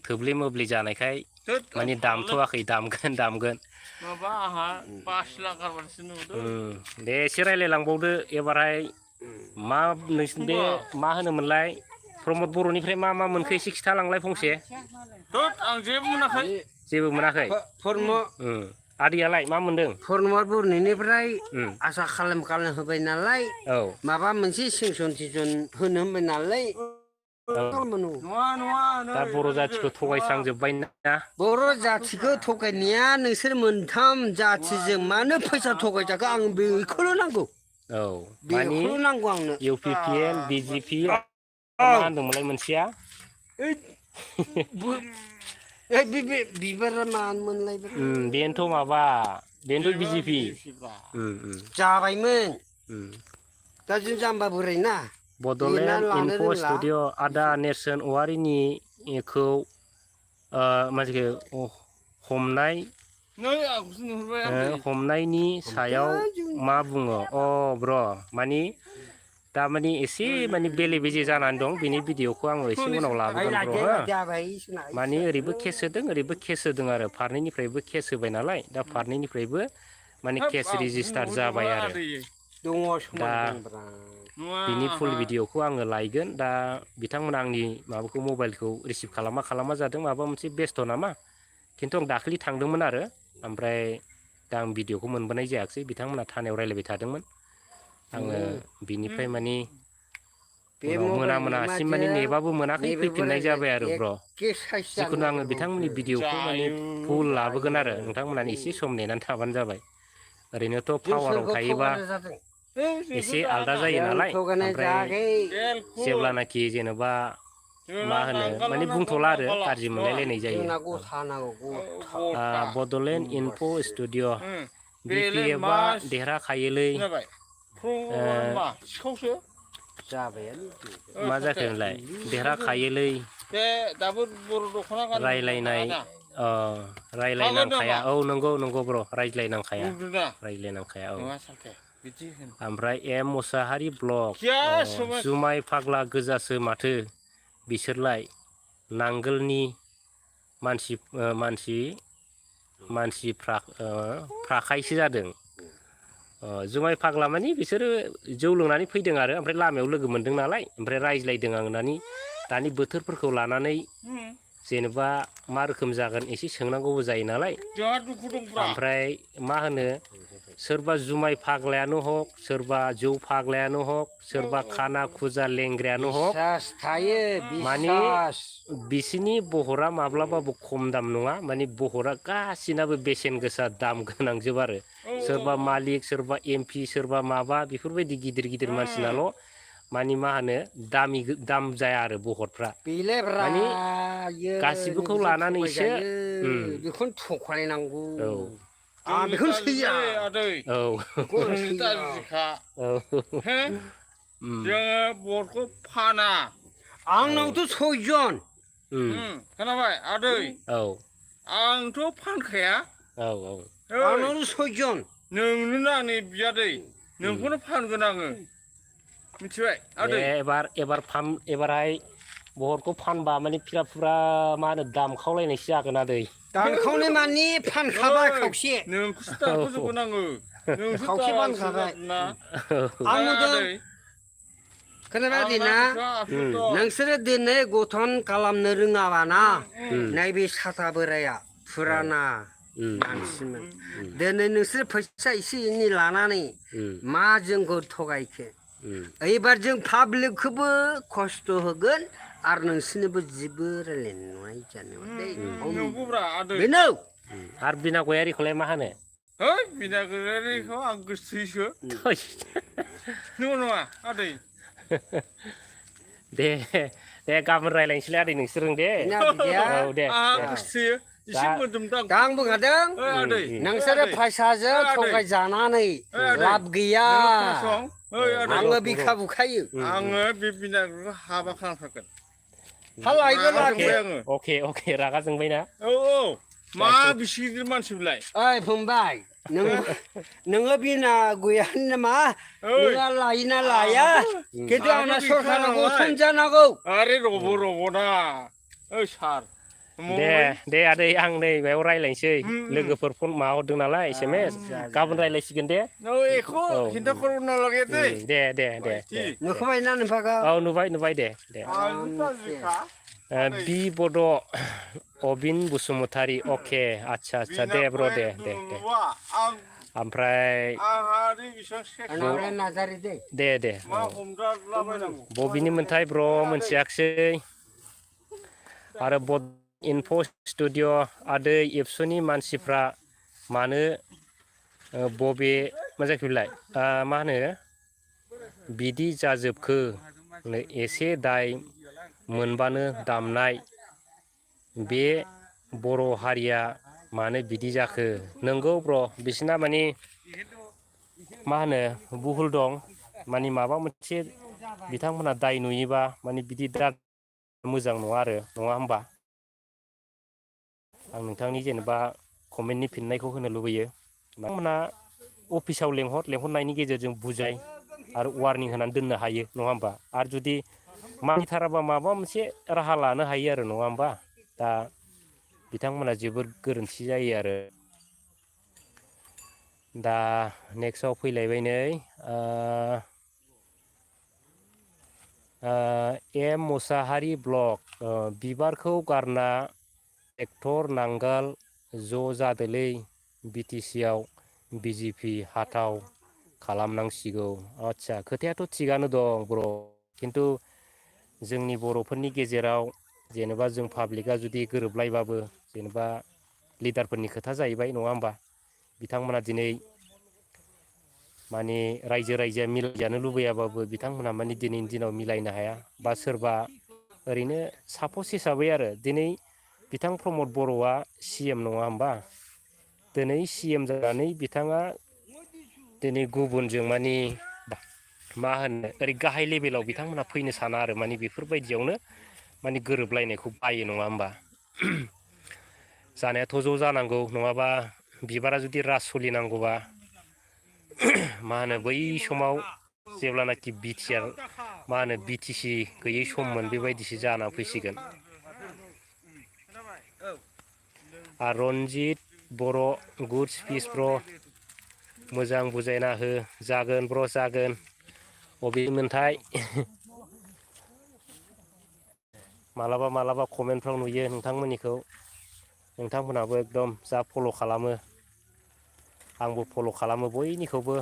थोब्ले मोब्ले जानायखाय थोद आं माने थालालै दामथ'वाखै दामगोन माबा आंहा बासिला गारबासो नुदों दे एसे रायलायलांबावदो एबारहाय मा नोंसिनि बे मा होनोमोनलाय प्रमद बर'निफ्राय मा मोनखो एसे खिथालांलाय फंसे थोद आं जेबो मोनाखै जेबो मोनाखै आदैयालाय मा मोनदों प्रमद बर'निफ्राय आसा खालाम होबाय नालाय औ माबा मोनसे सेंसन होनो होनबाय नालाय दा बर' जाथिखौ थगायस्रांजोब्बाय ना बर' जाथिखौ थगायनाया नोंसोर मोनथाम जाथिजों मानो फैसा थगायजाखो आं बेखौल' नांगौ औ मानि बेखौल' नांगौ आंनो इउपिपिएल बिजिपि मा होनदोंमोनलाय मोनसेया बे बिबारा मानोमोनलाय बेनोथ' माबा बेनोथ' बिजेपि जाबायमोन दा जों जाम्बा बोराय ना बड'लेण्ड इनफ' स्टुडिअ आदा नेर्सोन औवारिनिखौ मानसिखौ हमनायनि सायाव मा बुङो ब्र' मानि दामानि एसे माने बेले बेजे जानानै दं बेनि भिडिअखौ आङो एसे उनाव लाबोगोन ब्र' हो माने ओरैबो केस होदों ओरैबो केस होदों आरो फारनैनिफ्रायबो केस होबाय नालाय दा फारनैनिफ्रायबो माने केस रेजिस्टार जाबाय आरो दा बिनि फुल भिडिअखौ आङो लायगोन दा बिथांमोना आंनि माबाखौ मबाइलखौ रिसिभ खालामा जादों माबा मोनसे बेस्थ' नामा खिन्थु आं दाखालि थांदोंमोन आरो ओमफ्राय दा आं भिडिअखौ मोनबोनाय जायाखिसै बिथांमोना थानायाव रायलायबाय थादोंमोन आङो बिनिफ्राय मानि उनाव मोनासिम माने नेबाबो मोनाखै फैफिननाय जाबाय आरो ब्र' जिखुनु आङो बिथांमोननि भिडिअखौ माने फुल लाबोगोन आरो नोंथांमोनहानो एसे सम नेनानै थाबानो जाबाय ओरैनोथ' पावाराव थायोबा एसे आलदा जायो नालाय ओमफ्राय जेब्लानाखि जेनेबा मा होनो माने बुंथ'ला आरो गाज्रि मोनलायलायनाय जायो बड'लेण्ड इनफ' स्टुडिअ बिपिएफआ देरहाखायोलै मा जाखो नोंलाय देरहाखायोलै रायलायनाय रायलायनांखाया औ नंगौ ब्र' रायज्लायनांखाया औ ओमफ्राय एम मुसाहारि ब्लक जुमाय फाग्ला गोजासो माथो बिसोरलाय नांगोलनि फ्राखायसो जादों जुमाय फाग्ला मानि बिसोरो जौ लोंनानै फैदों आरो ओमफ्राय लामायाव लोगो मोनदों नालाय ओमफ्राय रायज्लायदों आं दानि बोथोरफोरखौ लानानै जेनेबा मा रोखोम जागोन एसे सोंनांगौबो जायो नालाय जोंहा दुखु दंब्रा ओमफ्राय मा होनो सोरबा जुमाय फाग्लायानो हक सोरबा जौ फाग्लायानो हक सोरबा खाना खुजा लेंग्रायानो हक बिसास थायो माने बिसास बिसिनि बहरा माब्लाबाबो खम दाम नङा माने बहरा गासिनाबो बेसेन गोसा दाम गोनांजोब आरो सोरबा मालिक सोरबा एमपि सोरबा माबा बेफोरबायदि गिदिर गिदिर मानसिनाल' मानि मा होनो दाम जाया आरो बहरफ्रा बेलायब्रा माने इयो गासिबोखौ नोंसोर लानानैसो थगायजायो बेखौनो थगायनांगौ औ आं जोंनि बेखौनो सैया गाज्रि आदै औ बेखौनो जोंनि सैया गाज्रिखा औ हो जोङो बरखौ फाना आंनावथ' सयजन खोनाबाय आदै औ आंथ' फानखाया औ औ ओइ आंनावथ' सयजन नोंनोनो आंनि बियादै नोंखौनो फानगोन आङो मिथिबाय दे आदै एबारहाय बहरखौ फानबा माने फिरा फुरा मा होनो दाम खावलायनायसो जागोन आदै दानखावनाय मानि फानखाबाय ओइ खावसे नोंखौसो दानख'जोबगोन आङो नोंसो खावसे दालालसो फानखाबाय जादोंना आं नुदों आदै खोनाबाय आंना दिना गोसोआ आसुर दं नोंसोरो दिनै गठन खालामनो रोङाबाना उम नैबे साथा बोराया फुराना मानसिमोन दिनै नोंसोर फैसा एसे एनै लानानै मा जोंखौ थगायखो एबार जों पाब्लिकखौबो खस्थ' होगोन आरो नोंसोरनोबो जेबो रायज्लायनाय जानाय नङा दै नंगौब्रा आदै बेनो आरो बिना गयारिखौलाय मा होनो है बिनागारिखौ आं गोसोथोयोसो नंगौ नङा आदै दे दे गाबोन रायज्लायनोसैलाय आदै नोंसोरजों दे बेना बिदाया औ दे आंहा दे गोसोथोयो दा एसे मोदोमदां दा आं बुंखादों ओइ आदै नोंसोरो फैसाजों थगायजानानै लाब गैया नोङो खोनासं ओइ आदै आङो बिखा बुखायो आङो बे बिनागारिखौ हाबा खालामथारगोन हा लायगोन रागा लाखि जोंबाय आङो अके रागा जोंबायना औ औ मा बिसि गिदिर मानसि बेलाय ओइ फंबाय नोङो बिना गैयानो नामा ओइ नोंहा लायोना लाया खिन्थु आंहाथ' आंना गैखाया सरखारा नालाय गथन जानांगौ आरे रग'ना ओइ सार मरै दे आदै आं नै बेयाव रायज्लायनोसै लोगोफोर फन माबा हरदों नालाय एसेमेस गाबोन रायज्लायसिगोन दे औ एखौ हिन्था खर'ना लागे दै दे नुखाबायना नोंफाखा औ नुबाय दे आंथ' गाज्रिखा आदै बि बड' अबिन बसुमतारी अके आदसा दे ब्र दे आं ओमफ्राय आंहा ओरै बेसेबां आंनावलाय नाजारि दै दे मा हमजालाबायनांगौ बबेनिमोनथाय ब्र मोनथियाखिसै आरो बड इनफ' स्टुडिअ' आदै एबसुनि मानसिफ्रा मानो बबे मा जाखो बेलाय मा होनो बिदि जाजोबखो एसे दाय मोनबानो दामनाय बे बर' हारिया मानो बिदि जाखो नंगौ ब्र बिसोरना माने मा होनो बुहुल दं माने माबा मोनसे बिथांमोनहा दाय नुयोबा माने बिदि दा मोजां नङा आरो नङा होमबा आं नोंथांनि जेनेबा कमेन्टनि फिननायखौ होनो लुबैयो नोंथांमोना अफिसाव लेंहरनायनि गेजेरजों बुजाय आरो वारनिं होनानै दोननो हायो नङा होमबा आरो जुदि मानिथाराबा माबा मोनसे राहा लानो हायो आरो नङा होमबा दा बिथांमोना जोबोर गोरोन्थि जायो आरो दा नेक्स्टआव फैलायबाय नै एम मुसाहारि ब्लक बिबारखौ गारना ट्रेक्टर नांगाल ज' जादोलै बिटिसि आव बिजेपि हाथाव खालामनांसिगौ आदसा खोथायाथ' थिगानो दं ब्र खिन्थु जोंनि बर'फोरनि गेजेराव जेनेबा जों पाब्लिकआ जुदि गोरोबलायबाबो जेनेबा लिडारफोरनि खोथा जाहैबाय नङा होमबा बिथांमोना दिनै माने रायजो राजाया मिलायजानो लुबैयाबाबो बिथांमोनहा माने दिनैनि दिनाव मिलायनो हाया बा सोरबा ओरैनो सापस हिसाबै आरो दिनै बिथां प्रमद बर'आ CM नङा होमबा दिनै CM जानानै बिथाङा दिनै गुबुनजों माने मा होनो ओरै गाहाय लेभेलाव बिथांमोनहा फैनो साना आरो माने बेफोरबायदियावनो माने गोरोबलायनायखौ बायो नङा होमबा जानायाथ' ज' जानांगौ नङाबा बिबारा जुदि राज सोलिनांगौबा मा होनो बै समाव जेब्लानाखि बिटिआर मा होनो बिटिसि गैयै सममोन बेबायदिसो जाना फैसिगोन आरो रन्जित बर' गुड स्पिस ब्र मोजां बुजायना हो जागोन ब्र जागोन अबेमोनथाय मालाबा मालाबा कमेन्टफ्राव नुयो नोंथांमोननिखौ नोंथांमोनहाबो एकदम जा फल' खालामो आंबो फल' खालामो बयनिखौबो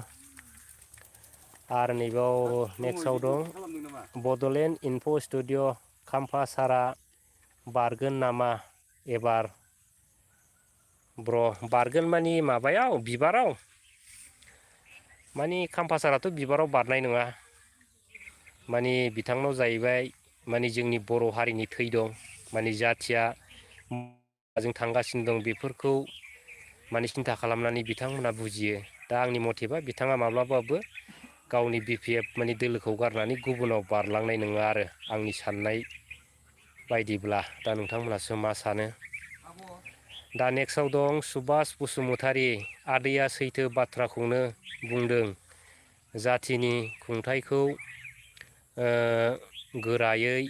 आरो नैबाव नेक्स्टआव दं बड'लेण्ड इनफ' स्टुडिअ खाम्फा सारा बारगोन नामा एबार ब्र बारगोन मानि माबायाव बिबाराव मानि खाम्फासाराथ' बिबाराव बारनाय नङा मानि बिथांनाव जाहैबाय मानि जोंनि बर' हारिनि थै दं मानि जाथिया जों थांगासिनो दं बेफोरखौ मानि सिन्था खालामनानै बिथांमोना बुजियो दा आंनि मथेबा बिथाङा माब्लाबाबो गावनि BPF मानि दोलोखौ गारनानै गुबुनाव बारलांनाय नङा आरो आंनि साननाय बायदिब्ला दा नोंथांमोनासो मा सानो दा नेक्स्टआव दं सुबास बसुमतारी आदैया सैथो बाथ्राखौनो बुंदों जाथिनि खुंथायखौ गोरायै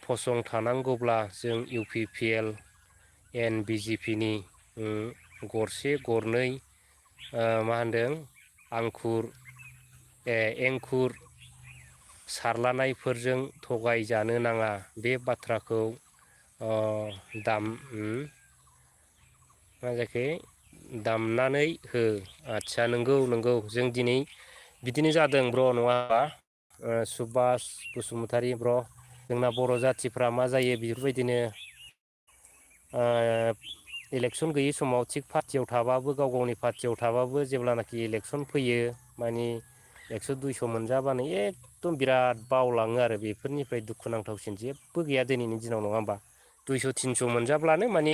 फसंथानांगौब्ला जों UPPL एन BJPनि गरसे गरनै मा होनदों एंखुर सारलानायफोरजों थगायजानो नाङा बे बाथ्राखौ मा जाखो दामनानै हो आदसा नंगौ जों दिनै बिदिनो जादों ब्र नङा सुबास बसुमतारी ब्र जोंना बर' जाथिफ्रा मा जायो बेफोरबायदिनो इलेक्सन गैयै समाव थिग पार्टियाव थाबाबो गाव गावनि पार्टियाव थाबाबो जेब्लानाखि इलेक्सन फैयो मानि 100 200 मोनजाबानो एकदम बिराद बावलाङो आरो बेफोरनिफ्राय दुखुनांथावसिन जेबो गैया दिनैनि दिनाव नङा होमबा 200 300 मोनजाब्लानो मानि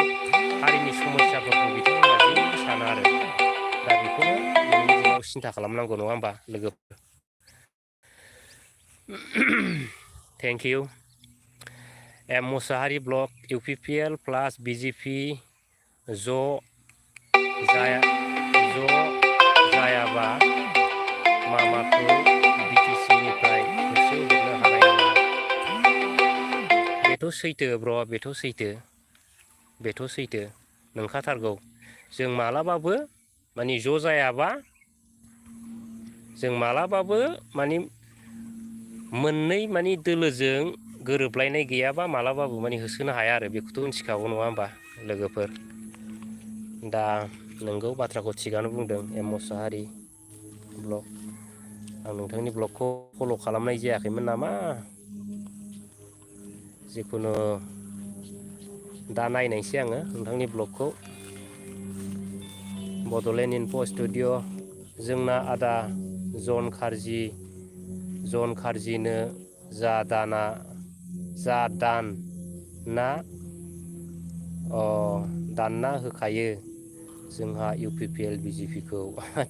हारिनि समस्याफोरखौ बिथांमोना जेबो साना आरो दा बेखौनो दिनैनि दिनाव सिन्था खालामनांगौ नङा होमबा लोगोफोर thank you M Musahary block UPPL plus BJP ज' जायाबा मामाखौ BTC-निफ्राय होसोहरनो हानाय नङा बेथ' सैथो ब्र बेथ' सैथो नंखाथारगौ जों मालाबाबो मानि ज' जायाबा जों मालाबाबो मानि मोननै मानि दोलोजों गोरोबलायनाय गैयाबा मालाबाबो मानि होसोनो हाया आरो बेखौथ' मिथिखागौ नङा होमबा लोगोफोर दा नोंगौ बाथ्राखौ थिगानो बुंदों एम मुसाहारि ब्लक आं नोंथांनि ब्लगखौ फल' खालामनाय जायाखैमोन नामा जिखुनु दा नायनायसै आङो नोंथांनि ब्लगखौ बड'लेण्ड इनफ' स्टुडिअ जोंना आदा जन खारजिनो जा दान ना दानना होखायो जोंहा UPPL BJP-खौ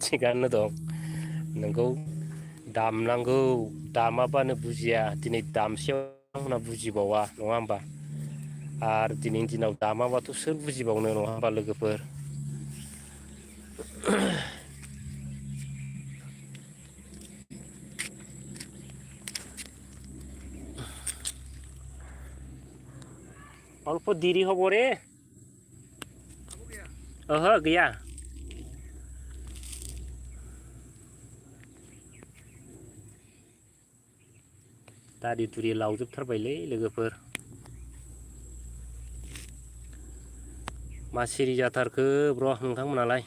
थिगानो दं नोंगौ दामनांगौ दामाबानो बुजिया दिनै दामसेयाव बुजिबावा नङा होमबा आरो दिनैनि दिनाव दामाबाथ' सोर बुजिबावनो नङा होमबा लोगोफोर अल्प देरि हब रे ओहो गैया दारि दुरि लावजोबथारबायलै लोगोफोर मा सिरि जाथारखो ब्र नोंथांमोनालाय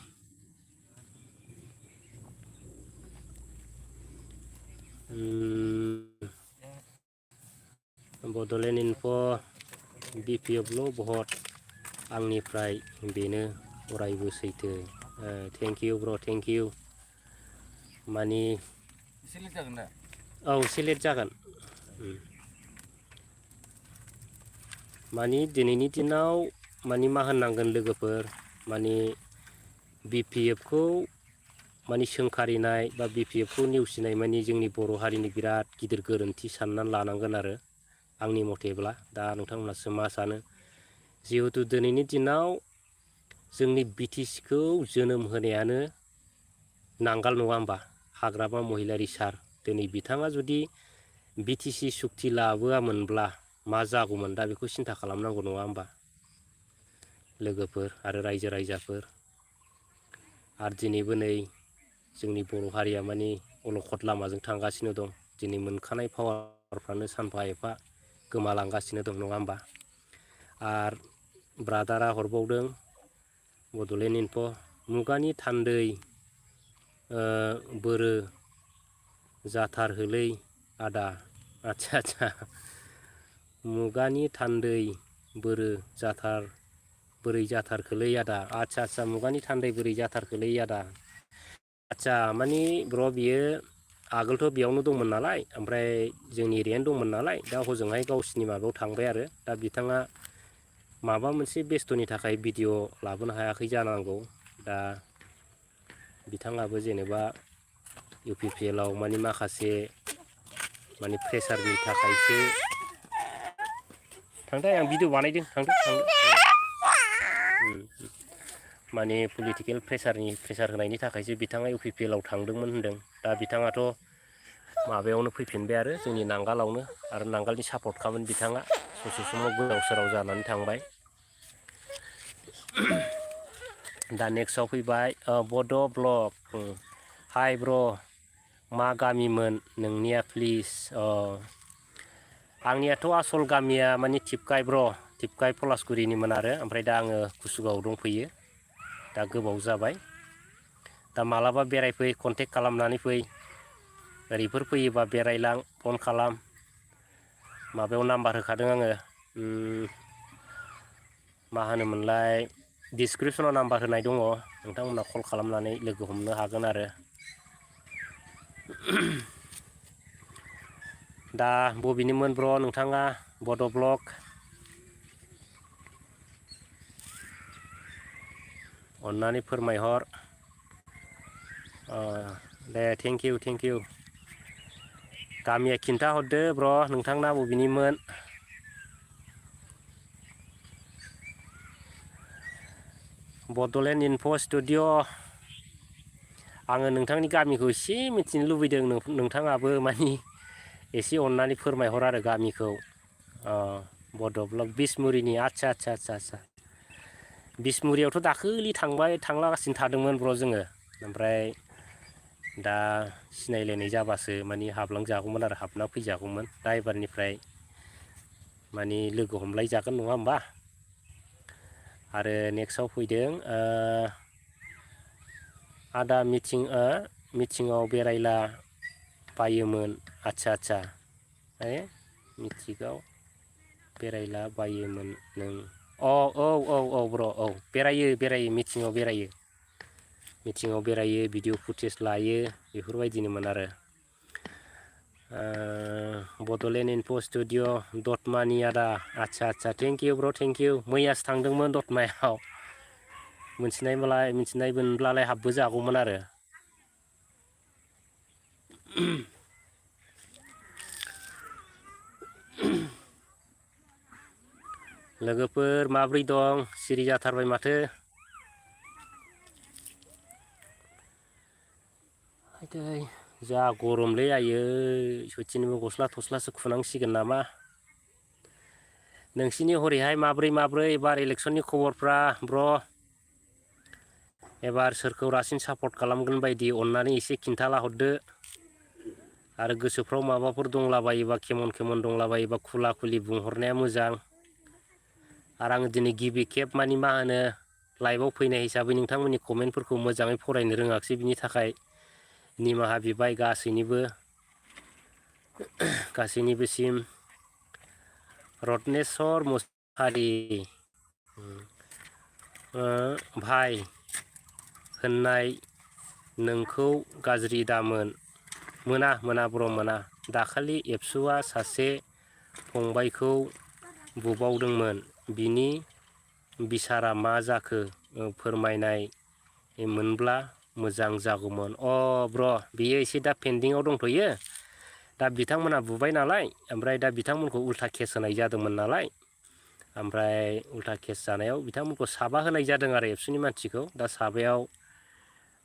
बड'लेण्ड इनफ' BPFल' भट आंनिफ्राय बेनो अरायबो सैथो थेंक इउ ब्र थेंक इउ मानि सिलेक्ट जागोन दा औ सिलेक्ट जागोन मानि दिनैनि दिनाव मानि मा होननांगोन लोगोफोर मानि BPF-खौ मानि सोंखारिनाय बा BPF-खौ नेवसिनाय मानि जोंनि बर' हारिनि बिराद गिदिर गोरोन्थि साननानै लानांगोन आरो आंनि मथेब्ला दा नोंथांमोनासो मा सानो जिहेथु दिनैनि दिनाव जोंनि BTC-खौ जोनोम होनायानो नांगाल नङा होमबा हाग्रामा महिलारि सार दिनै बिथाङा जुदि BTC सुक्ति लाबोआमोनब्ला मा जागौमोन दा बेखौ सिन्था खालामनांगौ नङा होमबा लोगोफोर आरो रायजो राजाफोर आरो दिनैबो नै जोंनि बर' हारिया मानि अलखद लामाजों थांगासिनो दं दिनै मोनखानाय पावारफ्रानो सानफा एफा गोमालांगासिनो दं नङा होमबा आरो ब्रादारा हरबावदों बड'लेण्ड इनफ' मुगानि थान्दै बोरो जाथारहोलै आदा आच्छा मुगानि थान्दै बोरै जाथारखोलै आदा आच्छा मुगानि थान्दै बोरै जाथारखोलै आदा आच्छा मानि ब्र बियो आगोलथ' बेयावनो दंमोन नालाय ओमफ्राय जोंनि एरियानो दंमोन नालाय दा हजोंहाय गावसिनि माबायाव थांबाय आरो दा बिथाङा माबा मोनसे बेस्थ'नि थाखाय भिडिअ लाबोनो हायाखै जानांगौ दा बिथाङाबो जेनेबा UPPL आव मानि माखासे मानि प्रेसारनि थाखायसो थांदो आं भिडिअ बानायदों थांदो माने पलिटिकेल प्रेसार होनायनि थाखायसो बिथाङा UPPL आव थांदोंमोन होनदों दा बिथाङाथ' माबायावनो फैफिनबाय आरो जोंनि नांगालावनो आरो नांगालनि सापर्ट खामोन बिथाङा ससे समाव गोदाव सोराव जानानै थांबाय दा नेक्स्टआव फैबाय बड' ब्लग हाय ब्र मा गामिमोन नोंनिया प्लिज आंनियाथ' आसल गामिया मानि टिपकाय ब्र टिपकाय पलासगुरिनिमोन आरो ओमफ्राय दा आङो कुसुगाव दंफैयो दा गोबाव जाबाय दा मालाबा बेरायफै कन्टेक्ट खालामनानै फै ओरैफोर फैयोबा बेरायलां फन खालाम माबायाव नाम्बार होखादों आङो मा होनोमोनलाय डिसक्रिपसनाव नाम्बार होनाय दङ नोंथांमोना कल खालामनानै लोगो हमनो हागोन आरो दा बबेनिमोन ब्र नोंथाङा बड' ब्लग अन्नानै फोरमायहर दे थेंक इउ गामिया खिन्थाहरदो ब्र नोंथांना बबेनिमोन बड'लेण्ड इनफ' स्टुडिअ आङो नोंथांनि गामिखौ एसे मिथिनो लुबैदों नोंथाङाबो मानि एसे अन्नानै फोरमायहर आरो गामिखौ बड' ब्लग बिसमुरिनि आच्छा बिसमुरियावथ' दाखालि थांलागासिनो थादोंमोन ब्र जोङो ओमफ्राय दा सिनायलायनाय जाबासो मानि हाबलांजागौमोन आरो हाबना फैजागौमोन दा एबारनिफ्राय मानि लोगो हमलायजागोन नङा होमबा आरो नेक्स्टआव फैदों आदा मिटिङाव बेरायला बायोमोन आच्छा मिटिङाव बेरायला बायोमोन नों औ ब्र औ बेरायो मिटिङाव बेरायो भिडिअ फुटेज लायो बेफोरबायदिनोमोन आरो बड'लेण्ड इनफ' स्टुडिअ दतमानि आदा आच्छा थेंक इउ ब्र थेंक इउ मैयासो थांदोंमोन दतमायाव मिथिनाय मोनब्लालाय हाबबो जागौमोन आरो लोगोफोर माब्रै दं सिरि जाथारबाय माथो जा गरमलै आयै सयथिनिबो गस्ला थस्लासो खुनांसिगोन नामा नोंसिनि हरैहाय माब्रै एबार इलेक्सननि खबरफ्रा ब्र एबार सोरखौ रासिन सापर्ट खालामगोन बायदि अन्नानै एसे खिन्थाला हरदो आरो गोसोफ्राव माबाफोर दंलाबायोबा खेमन दंलाबायोबा खुला खुलि बुंहरनाया मोजां आरो आङो दिनै गिबि खेब मानि मा होनो लाइभआव फैनाय हिसाबै नोंथांमोननि कमेन्टफोरखौ मोजाङै फरायनो रोङाखिसै बिनि थाखाय निमाहा बिबाय गासैनिबोसिम रत्नेस्वर मुसाहारि भाइ होननाय नोंखौ गाज्रि दामोन मोना ब्र मोना दाखालि एबसुआ सासे फंबायखौ बुबावदोंमोन बिनि बिसारा मा जाखो फोरमायनाय मोनब्ला मोजां जागौमोन ब्र बियो एसे दा पेन्डिंआव दंथ'यो दा बिथांमोनहा बुबाय नालाय ओमफ्राय दा बिथांमोनखौ उल्था केस होनाय जादोंमोन नालाय ओमफ्राय उल्था केस जानायाव बिथांमोनखौ साबा होनाय जादों आरो एबसुनि मानसिखौ दा साबायाव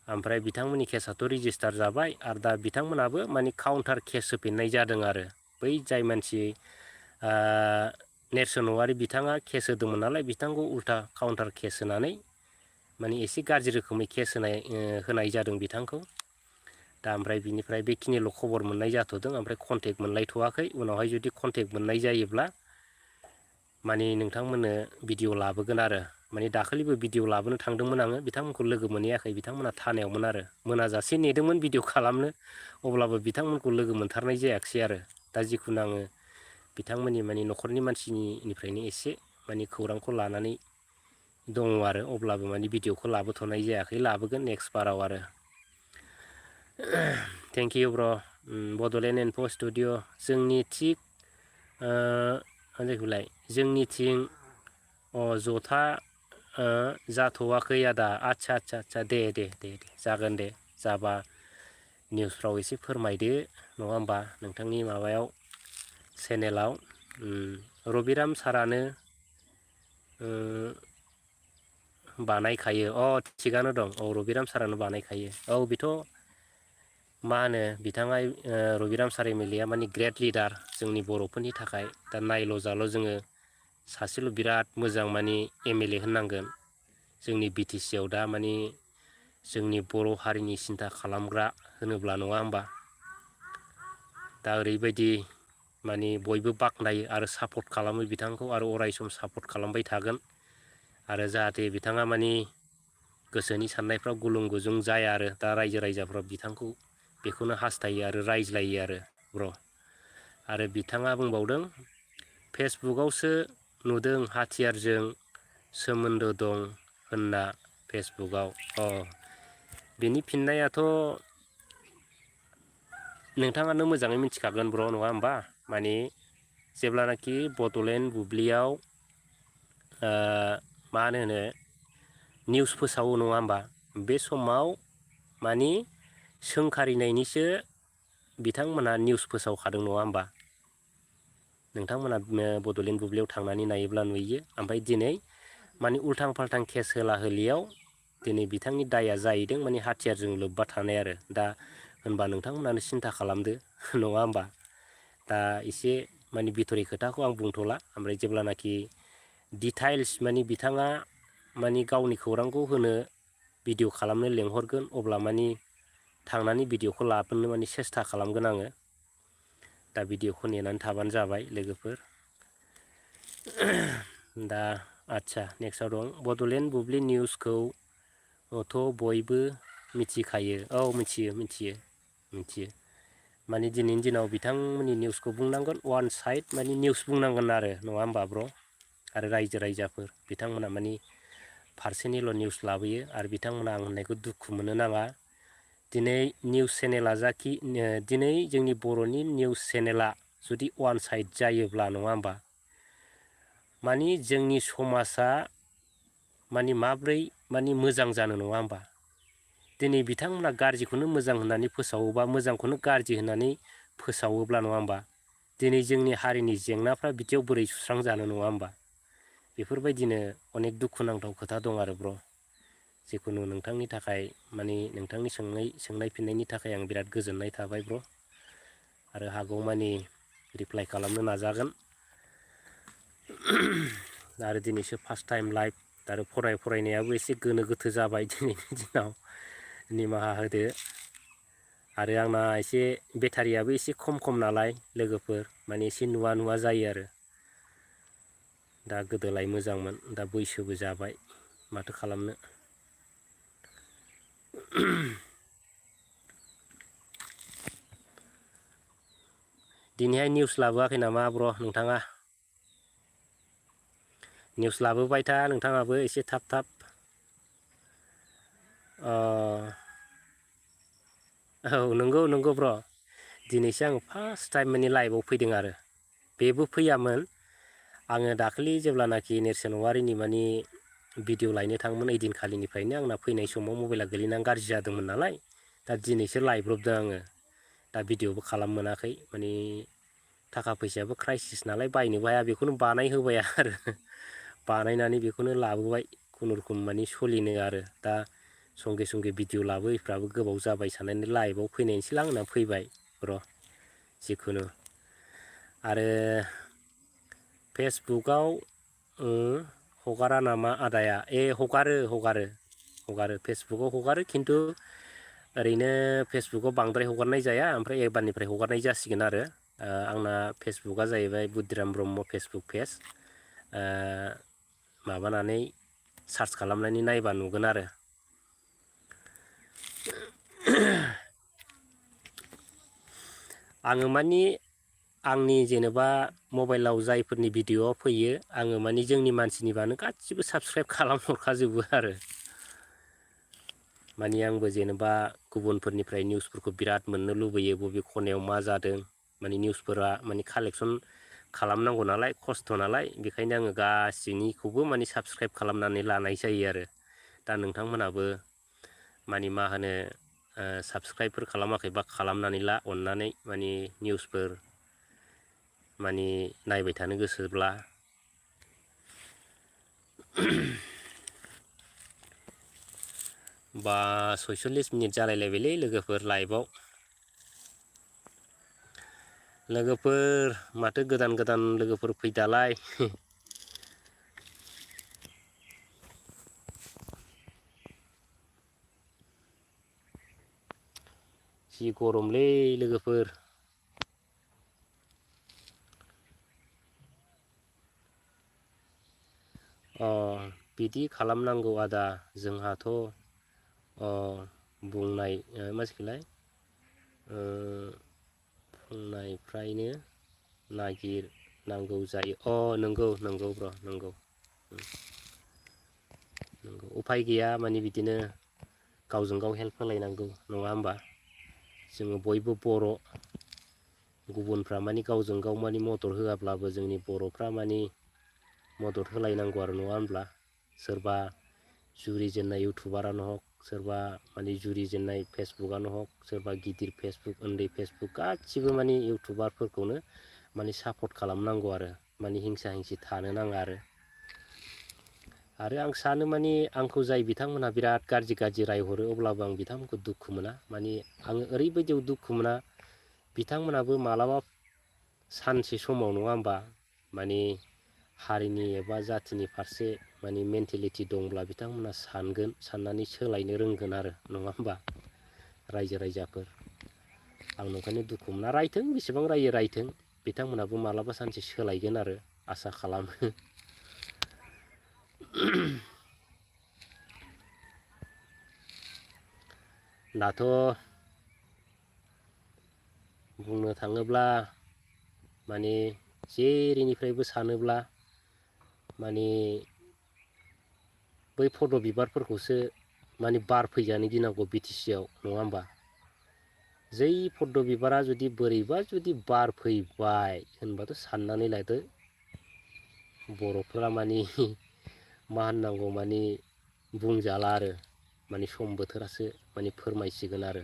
ओमफ्राय बिथांमोननि केसाथ' रेजिस्टार जाबाय आरो दा बिथांमोनाबो मानि काउन्टार केस होफिननाय जादों आरो बै जाय मानसि नेरसोन औवारि बिथाङा केस होदोंमोन नालाय बिथांखौ उल्था काउन्टार केस होनानै माने एसे गाज्रि रोखोमै केस होनाय जादों बिथांखौ दा ओमफ्राय बिनिफ्राय बेखिनिल' खबर मोननाय जाथ'दों ओमफ्राय कन्टेक्ट मोनलायथ'वाखै उनावहाय जुदि कन्टेक्ट मोननाय जायोब्ला माने नोंथांमोननो भिडिअ लाबोगोन आरो माने दाखालिबो भिडिअ लाबोनो थांदोंमोन आङो बिथांमोनखौ लोगो मोनहैयाखै बिथांमोना थानायावमोन आरो मोनाजासे नेदोंमोन भिडिअ खालामनो अब्लाबो बिथांमोनखौ लोगो मोनथारनाय जायाखिसै आरो दा जिखुनु आङो बिथांमोननि माने न'खरनि मानसिनिफ्रायनो एसे माने खौरांखौ लानानै दङ आरो अब्लाबो माने भिडिअखौ लाबोथ'नाय जायाखै लाबोगोन नेक्स्ट बाराव आरो थेंक इउ ब्र बड'लेण्ड इनफो स्टुडिअ जोंनि थिग जायखौलाय जोंनिथिं जथा जाथ'वाखै आदा आदसा दे जागोन दे जाबा निउसफ्राव एसे फोरमायदो नङा होमबा नोंथांनि माबायाव चेनेलाव रबिराम सारानो बानायखायो थिगानो दं रबिराम सारानो बानायखायो बेथ' मा होनो बिथाङा रबिराम सार एमएलएआ माने ग्रेट लिडार जोंनि बर'फोरनि थाखाय दा नायल' जाल' जोङो सासेल' बिराद मोजां माने एमएलए होननांगोन जोंनि बिटिसि आव दा माने जोंनि बर' हारिनि सिन्था खालामग्रा होनोब्ला नङा होमबा दा ओरैबायदि माने बयबो बाख्नायो आरो सापर्ट खालामो बिथांखौ आरो अराय सम सापर्ट खालामबाय थागोन आरो जाहाथे बिथाङा माने गोसोनि साननायफ्राव गुलुं गुजुं जाया आरो दा रायजो राजाफ्रा बिथांखौ बेखौनो हास्थायो आरो रायज्लायो आरो ब्र आरो बिथाङा बुंबावदों फेसबुकआवसो नुदों हाथियारजों सोमोन्दो दं होनना फेसबुकआव बिनि फिननायाथ' नोंथाङानो मोजाङै मिथिखागोन ब्र नङा होमबा माने जेब्लानाखि बड'लेण्ड बुब्लियाव मा होनो निउस फोसावो नङा होमबा बे समाव माने सोंखारिनायनिसो बिथांमोना निउस फोसावखादों नङा होमबा नोंथांमोना बड'लेण्ड बुब्लियाव थांनानै नायोब्ला नुयो ओमफ्राय दिनै माने उल्थां फाल्थां केस होला होलियाव दिनै बिथांनि दाया जाहैदों माने हाथियारजों लोब्बा थानाय आरो दा होनबा नोंथांमोनानो सिन्था खालामदो नङा होमबा दा एसे माने बिथरि खोथाखौ आं बुंथ'ला ओमफ्राय जेब्लानाखि डिटेल्स माने बिथाङा माने गावनि खौरांखौ होनो भिडिअ खालामनो लेंहरगोन अब्ला माने थांनानै भिडिअखौ लाबोनो माने सेस्था खालामगोन आङो दा भिडिअखौ नेनानै थाबानो जाबाय लोगोफोर दा आदसा नेक्स्टआव दं बड'लेण्ड बुब्लि निउसखौथ' बयबो मिथिखायो मिथियो माने दिनैनि दिनाव बिथांमोननि निउसखौ बुंनांगोन वान साइड माने निउस बुंनांगोन आरो नङा होमबा ब्र आरो रायजो राजाफोर बिथांमोना माने फारसेनिल' निउस लाबोयो आरो बिथांमोना आं होननायखौ दुखु मोननो नाङा दिनै निउस चेनेला दिनै जोंनि बर'नि निउस चेनेला जुदि वान साइड जायोब्ला नङा होमबा माने जोंनि समाजा माने माब्रै माने मोजां जानो नङा होमबा दिनै बिथांमोना गाज्रिखौनो मोजां होननानै फोसावोबा मोजांखौनो गाज्रि होननानै फोसावोब्ला नङा होमबा दिनै जोंनि हारिनि जेंनाफ्रा बिदियाव बोरै सुस्रांजानो नङा होमबा बेफोरबायदिनो अनेक दुखुनांथाव खोथा दं आरो ब्र जिखुनु नोंथांनि थाखाय माने नोंथांनि सोंनाय फिननायनि थाखाय आं बिराद गोजोननाय थाबाय ब्र आरो हागौमानि रिप्लाइ खालामनो नाजागोन आरो दिनैसो फार्स्ट टाइम लाइभ आरो फरायनायाबो एसे गोनो गोथो जाबाय दिनैनि दिनाव निमाहा होदो आरो आंना एसे बेटारियाबो एसे खम नालाय लोगोफोर माने एसे नुवा जायो आरो दा गोदोलाय मोजांमोन दा बैसोबो जाबाय माथो खालामनो दिनैहाय निउस लाबोआखै नामा ब्र नोंथाङा निउस लाबोबाय था नोंथाङाबो एसे थाब नंगौ ब्र दिनैसो आं फार्स्ट टाइम माने लाइभआव फैदों आरो बेबो फैयामोन आङो दाखालि जेब्लानाखि नेरसोन औवारिनि माने भिडिअ लायनो थाङोमोन ओइदिनखालिनिफ्रायनो आंना फैनाय समाव मबाइला गोलैनानै गाज्रि जादोंमोन नालाय दा दिनैसो लायब्रबदों आङो दा भिडिअबो खालामनो मोनाखै माने थाखा फैसायाबो क्राइसिस नालाय बायनोबो हाया बेखौनो बानायहोबाय आरो बानायनानै बेखौनो लाबोबाय खुनुरुखुम माने सोलिनो आरो दा संगे भिडिअ लाबोयैफ्राबो गोबाव जाबाय साननानै लाइभआव फैनायसैलां होनना फैबाय र जिखुनु आरो फेसबुकआव हगारा नामा आदाया हगारो फेसबुकआव हगारो खिन्थु ओरैनो फेसबुकाव बांद्राय हगारनाय जाया ओमफ्राय एबारनिफ्राय हगारनाय जासिगोन आरो आंना फेसबुकआ जाहैबाय बुद्धिराम ब्रह्म फेसबुक पेज माबानानै सार्च खालामनानै नायबा नुगोन आरो आङो मानि आंनि जेनेबा मबाइलाव जायफोरनि भिडिअ फैयो आङो मानि जोंनि मानसिनिबानो गासिबो साबस्क्राइब खालामहरखाजोबो आरो मानि आंबो जेनेबा गुबुनफोरनिफ्राय निउसफोरखौ बिराद मोननो लुबैयो बबे खनायाव मा जादों मानि निउसफोरा मानि कालेकसन खालामनांगौ नालाय खस्थ' नालाय बेखायनो आङो गासैनिखौबो मानि साबस्क्राइब खालामनानै लानाय जायो आरो दा नोंथांमोनहाबो मानि मा होनो साबस्क्राइबफोर खालामाखैबा खालामनानै ला अननानै मानि निउसफोर मानि नायबाय थानो गोसोब्ला बा 46 मिनिट जालायलायबायलै लोगोफोर लाइभआव लोगोफोर माथो गोदान गोदान लोगोफोर फैदालाय जि गरमलै लोगोफोर बिदि खालामनांगौ आदा जोंहाथ' बुंनाय मानसिखौलाय बुंनायफ्रायनो नागिरनांगौ जायो नंगौ नंगौ ब्र नंगौ नंगौ उफाय गैया माने बिदिनो गावजों गाव हेल्प होलायनांगौ नङा होमबा जोङो बयबो बर' गुबुनफ्रा मानि गावजों गाव मानि मदद होआब्लाबो जोंनि बर'फ्रा मानि मदद होलायनांगौ आरो नङा होमब्ला सोरबा जुरिजेननाय इउटुबारानो हक सोरबा माने जुरिजेननाय फेसबुकआनो हक सोरबा गिदिर फेसबुक उन्दै फेसबुक गासिबो माने इउटुबारफोरखौनो माने सापर्ट खालामनांगौ आरो माने हिंसा हिंसि थानो नाङा आरो आं सानो माने आंखौ जाय बिथांमोनहा बिराद गाज्रि गाज्रि रायहरो अब्लाबो आं बिथांमोनखौ दुखु मोना माने आङो ओरैबायदियाव दुखु मोना बिथांमोनाबो मालाबा सानसे समाव नङा होमबा माने हारिनि एबा जाथिनि फारसे माने मेन्टेलिटि दंब्ला बिथांमोना सानगोन साननानै सोलायनो रोंगोन आरो नङा होमबा रायजो राजाफोर आं नंखायनो दुखु मोना रायथों बेसेबां रायो रायथों बिथांमोनाबो मालाबा सानसे सोलायगोन आरो आसा खालामो दाथ' बुंनो थाङोब्ला माने जेरैनिफ्रायबो सानोब्ला माने बै फट' बिबारफोरखौसो माने बार फैजानो गिनांगौ बिटिसिआव नङा होमबा जै फट' बिबारा जुदि बोरैबा जुदि बार फैबाय होनबाथ' साननानै लादो बर'फोरा माने मा होननांगौ माने बुंजाला आरो माने सम बोथोरासो माने फोरमायसिगोन आरो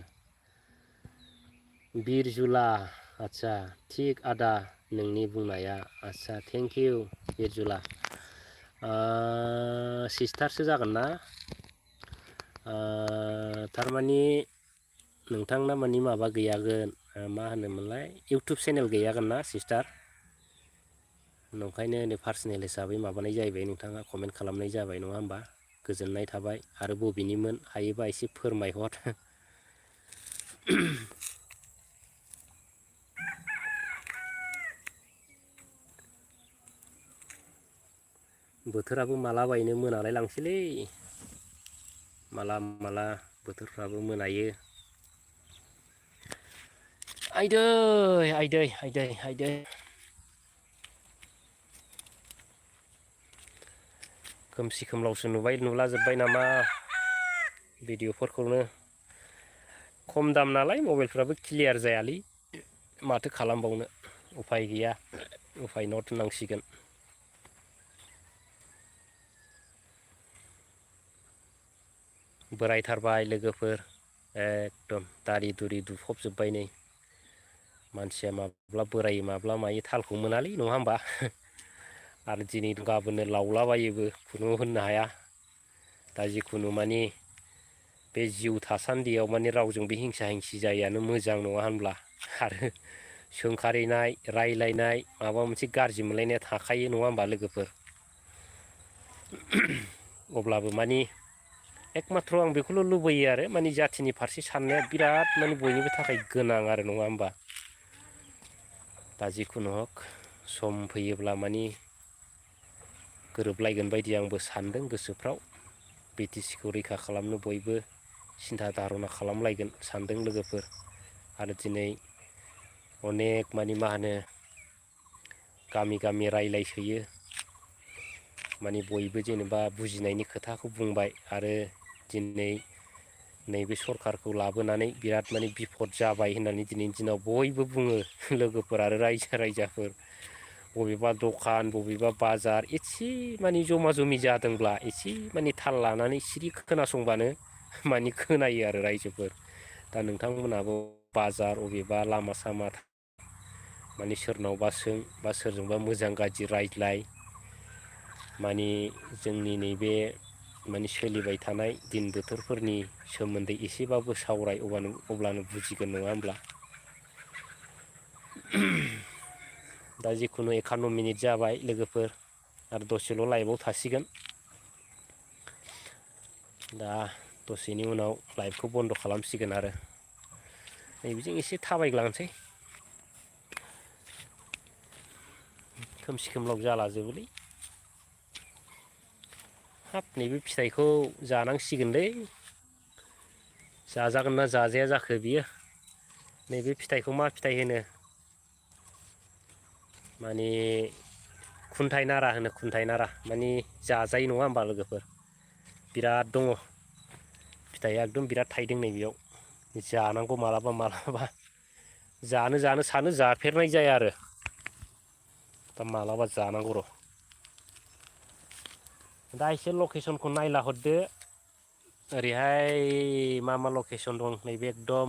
बिरजुला आदसा थिग आदा नोंनि बुंनाया आदसा थेंक इउ बिरजुला सिस्टारसो जागोन ना थारमानि नोंथांना मानि माबा गैयागोन मा होनोमोनलाय इउटुब चेनेल गैयागोन ना सिस्टार नंखायनो नै पार्सनेल हिसाबै माबानाय जाहैबाय नोंथाङा कमेन्ट खालामनाय जाबाय नङा होमबा गोजोननाय थाबाय आरो बबेनिमोन हायोबा एसे फोरमायहर बोथोराबो माला बायनो मोनालाय लांसैलै माला माला बोथोरफ्राबो मोनायो आइदै आइदै आइदै आइदै खोमसि खोमलावसो नुलाजोब्बाय नामा भिडिअ'फोरखौनो खम दाम नालाय मबाइलफ्राबो क्लियार जायालै माथो खालामबावनो उफाय गैया उफाय नट होननांसिगोन बोरायथारबाय लोगोफोर एकदम दारि दुरि दुफबजोब्बाय नै मानसिया माब्ला बोरायो माब्ला मायो थालखौ मोनालै नङा होमबा आरो दिनै गाबोननो लावलाबायोबो खुनु होननो हाया दा जिखुनु माने बे जिउ थासान्दियाव माने रावजोंबो हिंसा हिंसि जायैयानो मोजां नङा होनब्ला आरो सोंखारिनाय रायलायनाय माबा मोनसे गाज्रि मोनलायनाया थाखायो नङा होमबा लोगोफोर अब्लाबो मानि एकमात्र आं बेखौल' लुबैयो आरो माने जाथिनि फारसे साननाया बिराद माने बयनिबो थाखाय गोनां आरो नङा होमबा दा जिखुनु हक सम फैयोब्ला माने गोरोबलायगोन बायदि आंबो सानदों गोसोफ्राव बिटिसिखौ रैखा खालामनो बयबो सिन्था धारना खालामलायगोन सानदों लोगोफोर आरो दिनै अनेक माने मा होनो गामि गामि रायलायसोयो माने बयबो जेनेबा बुजिनायनि खोथाखौ बुंबाय आरो दिनै नैबे सरखारखौ लाबोनानै बिराद माने बिफद जाबाय होननानै दिनैनि दिनाव बयबो बुङो लोगोफोर आरो रायजोफोर बबेबा दखान बबेबा बाजार एसे माने जमा जमि जादोंब्ला एसे माने थाल लानानै सिरि खोनासंबानो माने खोनायो आरो रायजोफोर दा नोंथांमोनाबो बाजार अबेबा लामा सामा माने सोरनावबा सों बा सोरजोंबा मोजां गाज्रि रायज्लाय माने जोंनि नैबे माने सोलिबाय थानाय दिन बोथोरफोरनि सोमोन्दै एसेबाबो सावराय अब्लानो बुजिगोन नङा होमब्ला दा जिखुनु 51 मिनिट जाबाय लोगोफोर आरो दसेल' लाइभआव थासिगोन दा दसेनि उनाव लाइभखौ बन्द' खालामसिगोन आरो नैबेजों एसे थाबायग्लांसै खोमसि खोमलाव जाला जोबोलै हाब नैबे फिथाइखौ जानांसिगोनलै जाजागोन ना जाजाया जाखो बियो नैबे फिथाइखौ मा फिथाइ होनो माने खुन्थाइ नारा होनो खुन्थाइ नारा माने जाजायो नङा होमबा लोगोफोर बिराद दङ फिथाइया एकदम बिराद थाइदों नै बेयाव जानांगौ मालाबा मालाबा जानो सानो जाफेरनाय जाया आरो दा मालाबा जानांगौ र' दा एसे लकेसनखौ नायला हरदो ओरैहाय मा लकेसन दं नैबे एकदम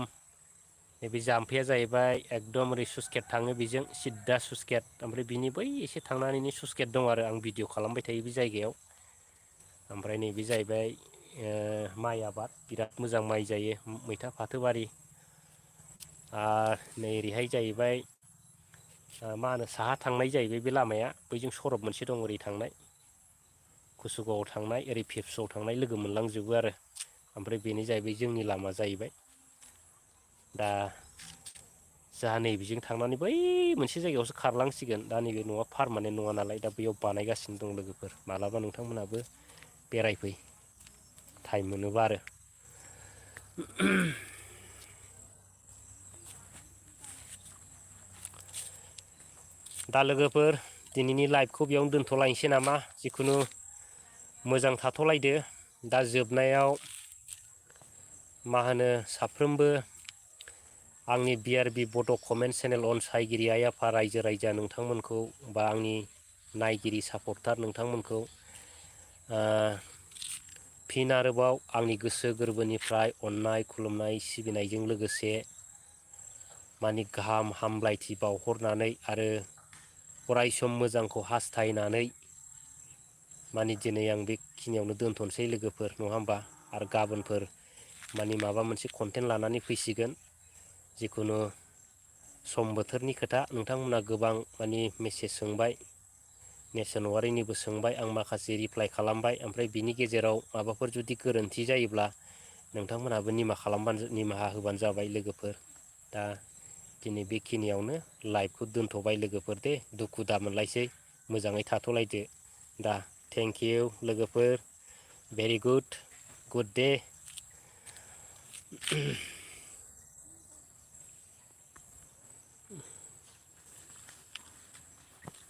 नैबे जाम्फैया जाहैबाय एकदम ओरै स्लुइस गेट थाङो बेजों सिद्दा स्लुइस गेट ओमफ्राय बिनि बै एसे थांनानैनो स्लुइस गेट दं आरो आं भिडिअ खालामबाय थायो बे जायगायाव ओमफ्राय नैबे जाहैबाय माइ आबाद बिराद मोजां माइ जायो मैथा फाथोबारि नै ओरैहाय जाहैबाय मा होनो साहा थांनाय जाहैबाय बे लामाया बैजों सरब मोनसे दं ओरै थांनाय कुसुगावआव थांनाय ओरै फिफसआव थांनाय लोगो मोनलांजोबो आरो ओमफ्राय बेनो जाहैबाय जोंनि लामा जाहैबाय दा जाहा नैबेजों थांनानै बै मोनसे जायगायावसो खारलांसिगोन दा नैबे न'आ पारमानेन्ट नङा नालाय दा बैयाव बानायगासिनो दं लोगोफोर मालाबा नोंथांमोनहाबो बेरायफै टाइम मोनोबा आरो दा लोगोफोर दिनैनि लाइभखौ बेयावनो दोनथ'लायनोसै नामा जिखुनु मोजां थाथ'लायदो दा जोबनायाव मा होनो साफ्रोमबो आंनि BRB बड' कमेन्ट चेनेल अनसायगिरि आइ आफा रायजो राजा नोंथांमोनखौ बा आंनि नायगिरि सापर्टार नोंथांमोनखौ फिन आरोबाव आंनि गोसो गोरबोनिफ्राय अननाय खुलुमनाय सिबिनायजों लोगोसे माने गाहाम हामलायथि बावहरनानै आरो अरायसम मोजांखौ हास्थायनानै माने दिनै आं बेखिनियावनो दोनथ'नोसै लोगोफोर नङा होमबा आरो गाबोनफोर माने माबा मोनसे कन्टेन्ट लानानै फैसिगोन जिखुनु सम बोथोरनि खोथा नोंथांमोना गोबां माने मेसेज सोंबाय नेर्सोन औवारिनिबो सोंबाय आं माखासे रिप्लाइ खालामबाय ओमफ्राय बिनि गेजेराव माबाफोर जुदि गोरोन्थि जायोब्ला नोंथांमोनहाबो निमाहा होबानो जाबाय लोगोफोर दा दिनै बेखिनियावनो लाइभखौ दोनथ'बाय लोगोफोर दे दुखु दामोनलायसै मोजाङै थाथ'लायदो दा थेंक इउ लोगोफोर भेरि गुड डे